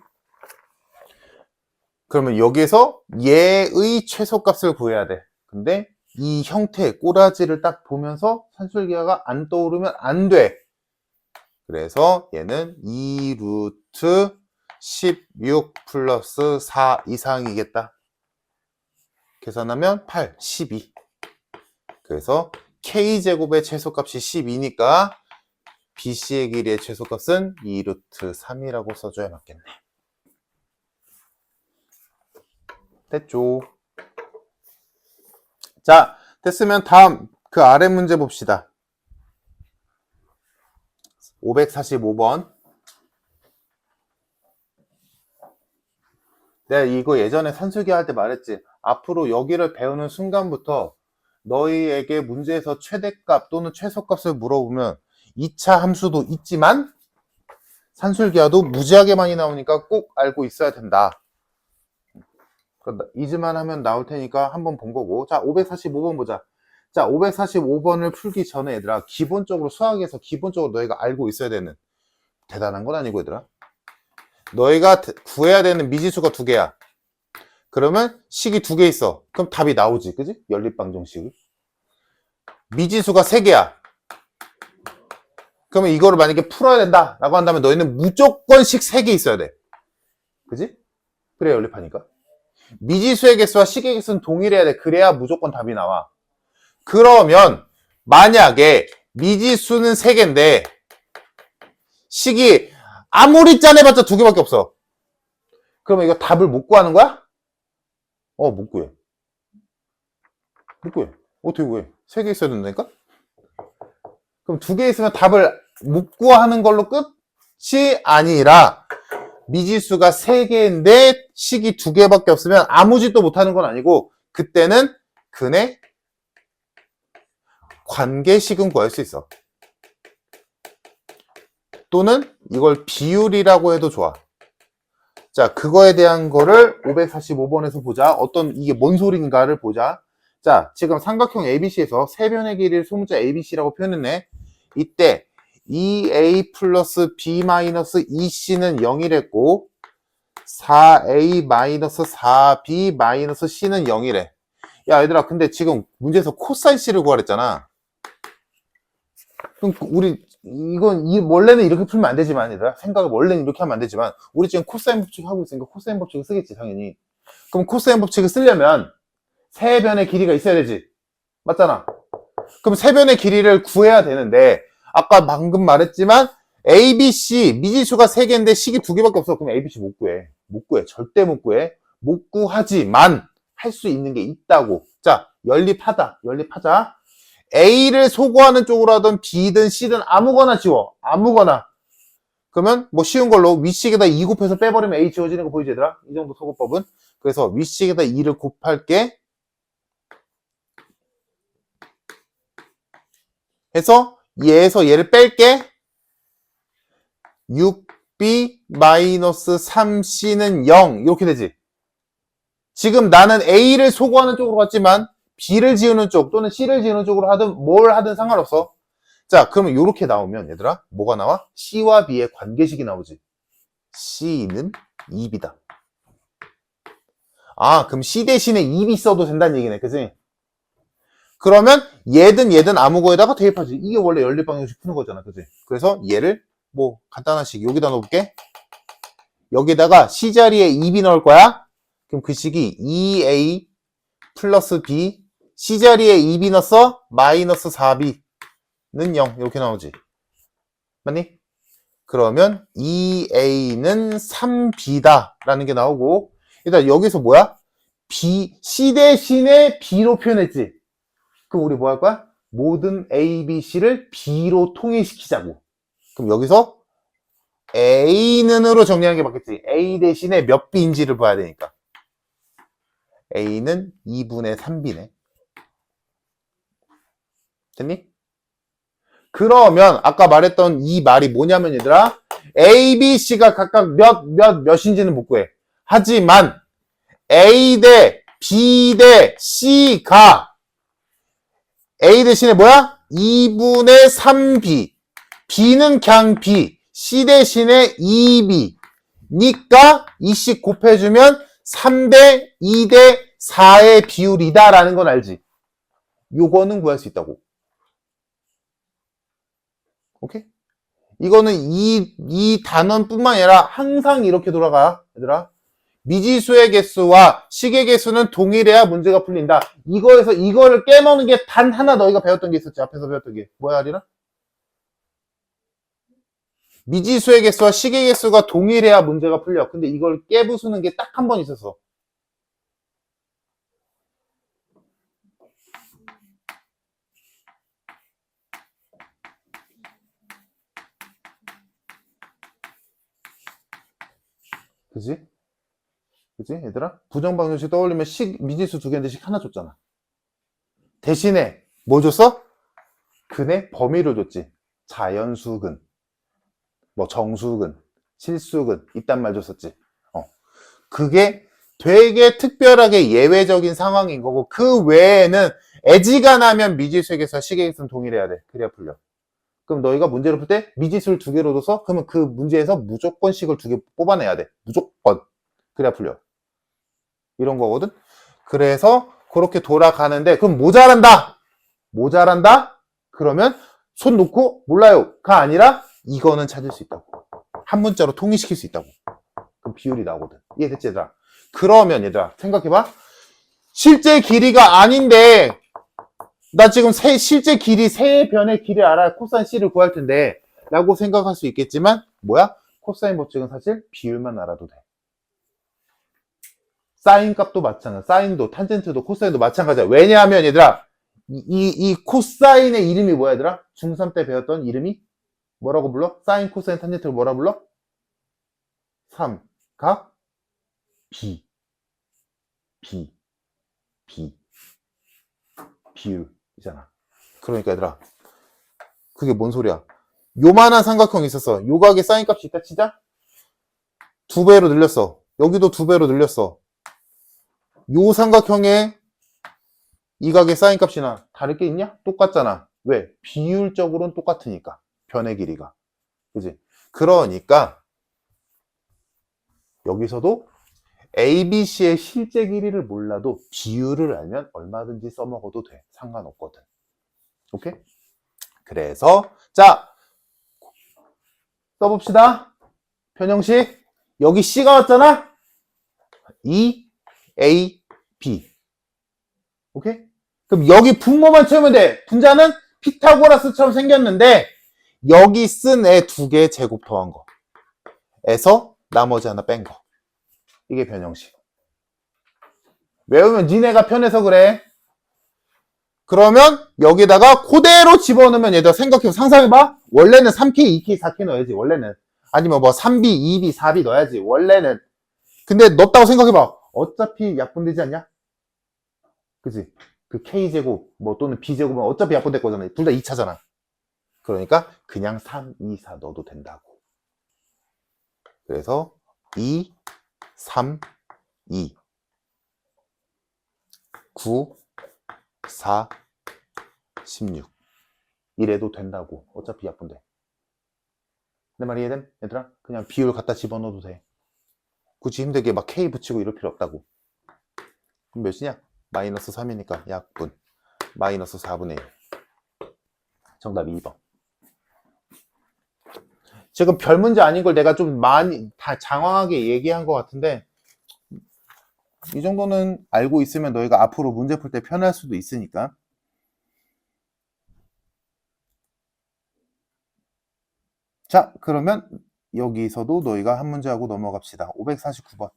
Speaker 1: 그러면 여기에서 얘의 최소값을 구해야 돼. 근데 이 형태의 꼬라지를 딱 보면서 산술기하가 안 떠오르면 안 돼. 그래서 얘는 2 루트 16 플러스 4 이상이겠다. 계산하면 8, 12. 그래서 K제곱의 최소값이 12니까 BC의 길이의 최소값은 2 루트 3이라고 써줘야 맞겠네. 됐죠? 자, 됐으면 다음 그 아래 문제 봅시다. 545번. 내가 이거 예전에 산술기 할 때 말했지. 앞으로 여기를 배우는 순간부터 너희에게 문제에서 최대값 또는 최소값을 물어보면 2차 함수도 있지만 산술기하도 무지하게 많이 나오니까 꼭 알고 있어야 된다. 이즈만 하면 나올 테니까 한번 본 거고. 자, 545번 보자. 자, 545번을 풀기 전에 얘들아, 기본적으로 수학에서 기본적으로 너희가 알고 있어야 되는, 대단한 건 아니고 얘들아, 너희가 구해야 되는 미지수가 2개야. 그러면 식이 2개 있어. 그럼 답이 나오지, 그지? 연립방정식이. 미지수가 3개야. 그러면 이거를 만약에 풀어야 된다 라고 한다면 너희는 무조건 식 3개 있어야 돼. 그지? 그래 연립하니까. 미지수의 개수와 식의 개수는 동일해야 돼. 그래야 무조건 답이 나와. 그러면 만약에 미지수는 3개인데 식이 아무리 짜내봤자 2개밖에 없어. 그러면 이거 답을 못 구하는 거야? 못 구해. 못 구해. 어떻게 구해? 3개 있어야 된다니까? 그럼 2개 있으면 답을 못 구하는 걸로 끝이 아니라 미지수가 3개인데 식이 2개밖에 없으면 아무 짓도 못하는 건 아니고 그때는 근의 관계식은 구할 수 있어. 또는 이걸 비율이라고 해도 좋아. 자, 그거에 대한 거를 545번에서 보자. 이게 뭔 소린가를 보자. 자, 지금 삼각형 ABC에서 세 변의 길이를 소문자 ABC라고 표현했네. 이때 2A 플러스 B 마이너스 2C는 0이랬고 4A 마이너스 4B 마이너스 C는 0이래. 야, 얘들아, 근데 지금 문제에서 코사인 C를 구하랬잖아. 그럼 원래는 이렇게 풀면 안 되지만, 얘들아. 생각을 원래는 이렇게 하면 안 되지만, 우리 지금 코사인 법칙 하고 있으니까 코사인 법칙을 쓰겠지, 당연히. 그럼 코사인 법칙을 쓰려면, 세 변의 길이가 있어야 되지. 맞잖아. 그럼 세 변의 길이를 구해야 되는데, 아까 방금 말했지만, ABC, 미지수가 3개인데 식이 2개밖에 없어. 그럼 ABC 못 구해. 못 구해. 절대 못 구해. 못 구하지만, 할 수 있는 게 있다고. 자, 연립하자. A를 소거하는 쪽으로 하든 B든 C든 아무거나 지워. 아무거나. 그러면 뭐 쉬운 걸로 윗식에다 2 곱해서 빼버리면 A 지워지는 거 보이지 얘들아? 이 정도 소거법은. 그래서 윗식에다 2를 곱할게. 해서 얘에서 얘를 뺄게. 6B-3C는 0 이렇게 되지. 지금 나는 A를 소거하는 쪽으로 갔지만 B를 지우는 쪽 또는 C를 지우는 쪽으로 하든 뭘 하든 상관없어. 자, 그러면 이렇게 나오면 얘들아 뭐가 나와? C와 B의 관계식이 나오지. C는 2B다. 아, 그럼 C 대신에 2B 써도 된다는 얘기네. 그치? 그러면 얘든 아무거에다가 대입하지. 이게 원래 연립방정식 푸는 거잖아. 그치? 그래서 얘를 뭐 간단한 식 여기다 넣어볼게. 여기다가 C 자리에 2B 넣을 거야. 그럼 그 식이 2A 플러스 B C 자리에 2B 넣었어? 마이너스 4B는 0 이렇게 나오지. 맞니? 그러면 2A는 3B다 라는 게 나오고 일단 여기서 뭐야? C 대신에 B로 표현했지. 그럼 우리 뭐 할 거야? 모든 A, B, C를 B로 통일시키자고. 그럼 여기서 A는으로 정리하는 게 맞겠지. A 대신에 몇 B인지를 봐야 되니까. A는 2분의 3B네. 됐니? 그러면 아까 말했던 이 말이 뭐냐면 얘들아 A, B, C가 각각 몇인지는 못 구해. 하지만 A 대 B 대 C가 A 대신에 뭐야? 2분의 3B B는 그냥 B C 대신에 2B 니까 이씩 곱해주면 3대 2대 4의 비율이다 라는 건 알지? 요거는 구할 수 있다고. 오케이? 이거는 이 단원뿐만 아니라 항상 이렇게 돌아가. 얘들아. 미지수의 개수와 식의 개수는 동일해야 문제가 풀린다. 이거에서 이거를 깨먹는 게 단 하나 너희가 배웠던 게 있었지. 앞에서 배웠던 게. 뭐야, 아리나? 미지수의 개수와 식의 개수가 동일해야 문제가 풀려. 근데 이걸 깨부수는 게 딱 한 번 있었어. 그지? 그지? 얘들아? 부정방정식 떠올리면 미지수 2개인데 식 하나 줬잖아. 대신에 뭐 줬어? 근의 범위를 줬지. 자연수근, 뭐 정수근, 실수근 이딴 말 줬었지. 그게 되게 특별하게 예외적인 상황인 거고 그 외에는 애지간하면 미지수에게서 식에게서는 동일해야 돼. 그래야 풀려. 그럼 너희가 문제를 풀 때 미지수를 2개로 둬서 그러면 그 문제에서 무조건 식을 2개 뽑아내야 돼. 무조건. 그래야 풀려. 이런 거거든. 그래서 그렇게 돌아가는데 그럼 모자란다. 그러면 손 놓고 몰라요가 아니라 이거는 찾을 수 있다고. 한 문자로 통일시킬 수 있다고. 그럼 비율이 나오거든. 이해됐지 얘들아? 그러면 얘들아 생각해봐. 실제 길이가 아닌데 나 지금 실제 길이 세 변의 길이를 알아야 코사인 C를 구할 텐데 라고 생각할 수 있겠지만 뭐야? 코사인 법칙은 사실 비율만 알아도 돼. 사인 값도 마찬가지야. 사인도 탄젠트도 코사인도 마찬가지야. 왜냐하면 얘들아 이 코사인의 이름이 뭐야 얘들아? 중3 때 배웠던 이름이 뭐라고 불러? 사인, 코사인, 탄젠트를 뭐라 불러? 삼각 B, B, B, 비율이잖아. 그러니까 얘들아, 그게 뭔 소리야? 요만한 삼각형이 있었어. 요 각의 사인 값이 있다 치자? 2배로 늘렸어. 여기도 2배로 늘렸어. 요 삼각형의 이 각의 사인 값이나 다를 게 있냐? 똑같잖아. 왜? 비율적으로는 똑같으니까. 변의 길이가. 그지? 그러니까 여기서도 ABC의 실제 길이를 몰라도 비율을 알면 얼마든지 써먹어도 돼. 상관없거든. 오케이? 그래서 자, 써봅시다. 변형식. 여기 C가 왔잖아? E, A, B. 오케이? 그럼 여기 분모만 채우면 돼. 분자는 피타고라스처럼 생겼는데 여기 쓴 애 2개 제곱 더한 거 에서 나머지 하나 뺀 거. 이게 변형식. 외우면 니네가 편해서 그래. 그러면 여기다가 그대로 집어넣으면 얘들아 생각해 상상해봐. 원래는 3K, 2K, 4K 넣어야지 원래는. 아니면 뭐 3B, 2B, 4B 넣어야지 원래는. 근데 넣었다고 생각해봐. 어차피 약분되지 않냐? 그치? 그 K제곱 뭐 또는 B제곱은 어차피 약분될 거잖아. 둘 다 2차잖아. 그러니까 그냥 3, 2, 4 넣어도 된다고. 그래서 2, 3, 2 9, 4, 16 이래도 된다고. 어차피 약분돼. 내 말 이해됨? 얘들아? 그냥 비율 갖다 집어넣어도 돼. 굳이 힘들게 막 K 붙이고 이럴 필요 없다고. 그럼 몇이냐? 마이너스 3이니까 약분 마이너스 4분의 1. 정답이 2번. 지금 별 문제 아닌 걸 내가 좀 많이 다 장황하게 얘기한 것 같은데 이 정도는 알고 있으면 너희가 앞으로 문제 풀 때 편할 수도 있으니까. 자, 그러면 여기서도 너희가 한 문제 하고 넘어갑시다. 549번.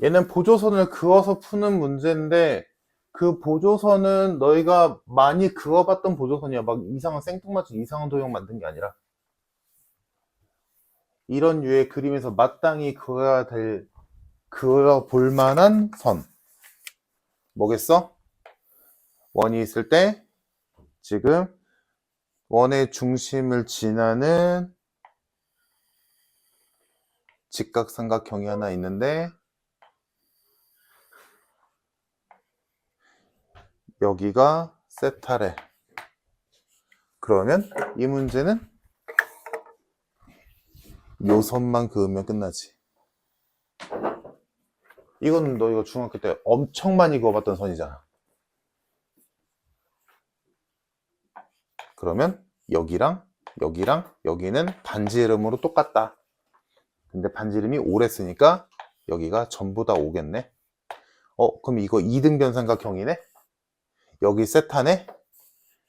Speaker 1: 얘는 보조선을 그어서 푸는 문제인데 그 보조선은 너희가 많이 그어봤던 보조선이야. 막 이상한 생뚱맞은 이상한 도형 만든 게 아니라 이런 류의 그림에서 마땅히 그어볼 만한 선. 뭐겠어? 원이 있을 때 지금 원의 중심을 지나는 직각삼각형이 하나 있는데 여기가 세타래. 그러면 이 문제는 요 선만 그으면 끝나지. 이건 너희가 중학교 때 엄청 많이 그어봤던 선이잖아. 그러면 여기랑 여기랑 여기는 반지 이름으로 똑같다. 근데 반지 이름이 5랬으니까 여기가 전부 다 5겠네. 그럼 이거 2등변 삼각형이네? 여기 세타네?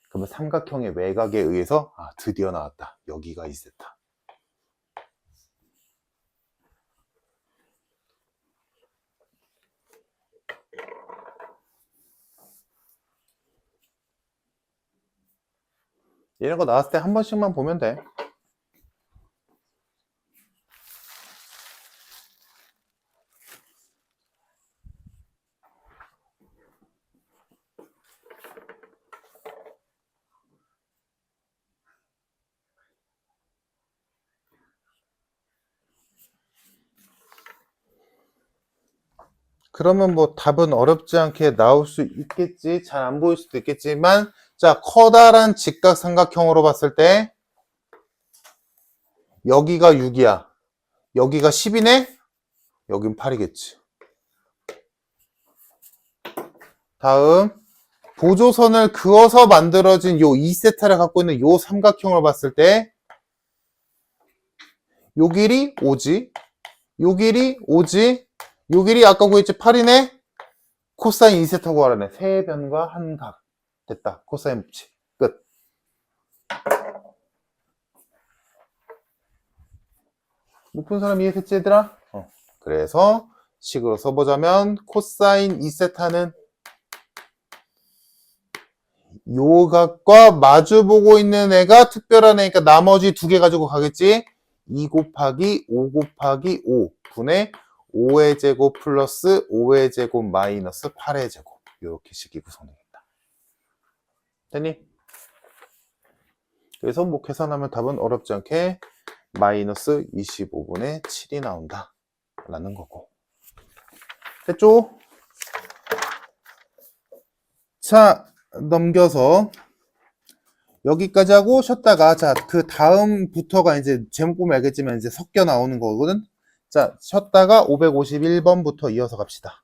Speaker 1: 그러면 삼각형의 외곽에 의해서 드디어 나왔다. 여기가 2세타. 이런 거 나왔을 때 한 번씩만 보면 돼. 그러면 뭐 답은 어렵지 않게 나올 수 있겠지. 잘 안 보일 수도 있겠지만 자, 커다란 직각삼각형으로 봤을 때 여기가 6이야. 여기가 10이네? 여긴 8이겠지. 다음 보조선을 그어서 만들어진 요 2세타를 갖고 있는 요 삼각형을 봤을 때 요 길이 5지. 요 길이 5지. 요 길이 아까 구했지 8이네? 코사인 2세타 구하라네. 세 변과 한 각. 됐다. 코사인 법칙. 끝. 못 푼 사람 이해됐지 얘들아? 그래서 식으로 써보자면 코사인 2세타는 요 각과 마주보고 있는 애가 특별한 애니까 나머지 두 개 가지고 가겠지? 2 곱하기 5 곱하기 5 분의 5의 제곱 플러스 5의 제곱 마이너스 8의 제곱. 이렇게 식이 구성되겠다. 됐니? 그래서 뭐 계산하면 답은 어렵지 않게 마이너스 25분의 7이 나온다 라는 거고. 됐죠? 자, 넘겨서 여기까지 하고 쉬었다가, 자, 그 다음부터가 이제 제목 보면 알겠지만 이제 섞여 나오는 거거든? 자, 쉬었다가 551번부터 이어서 갑시다.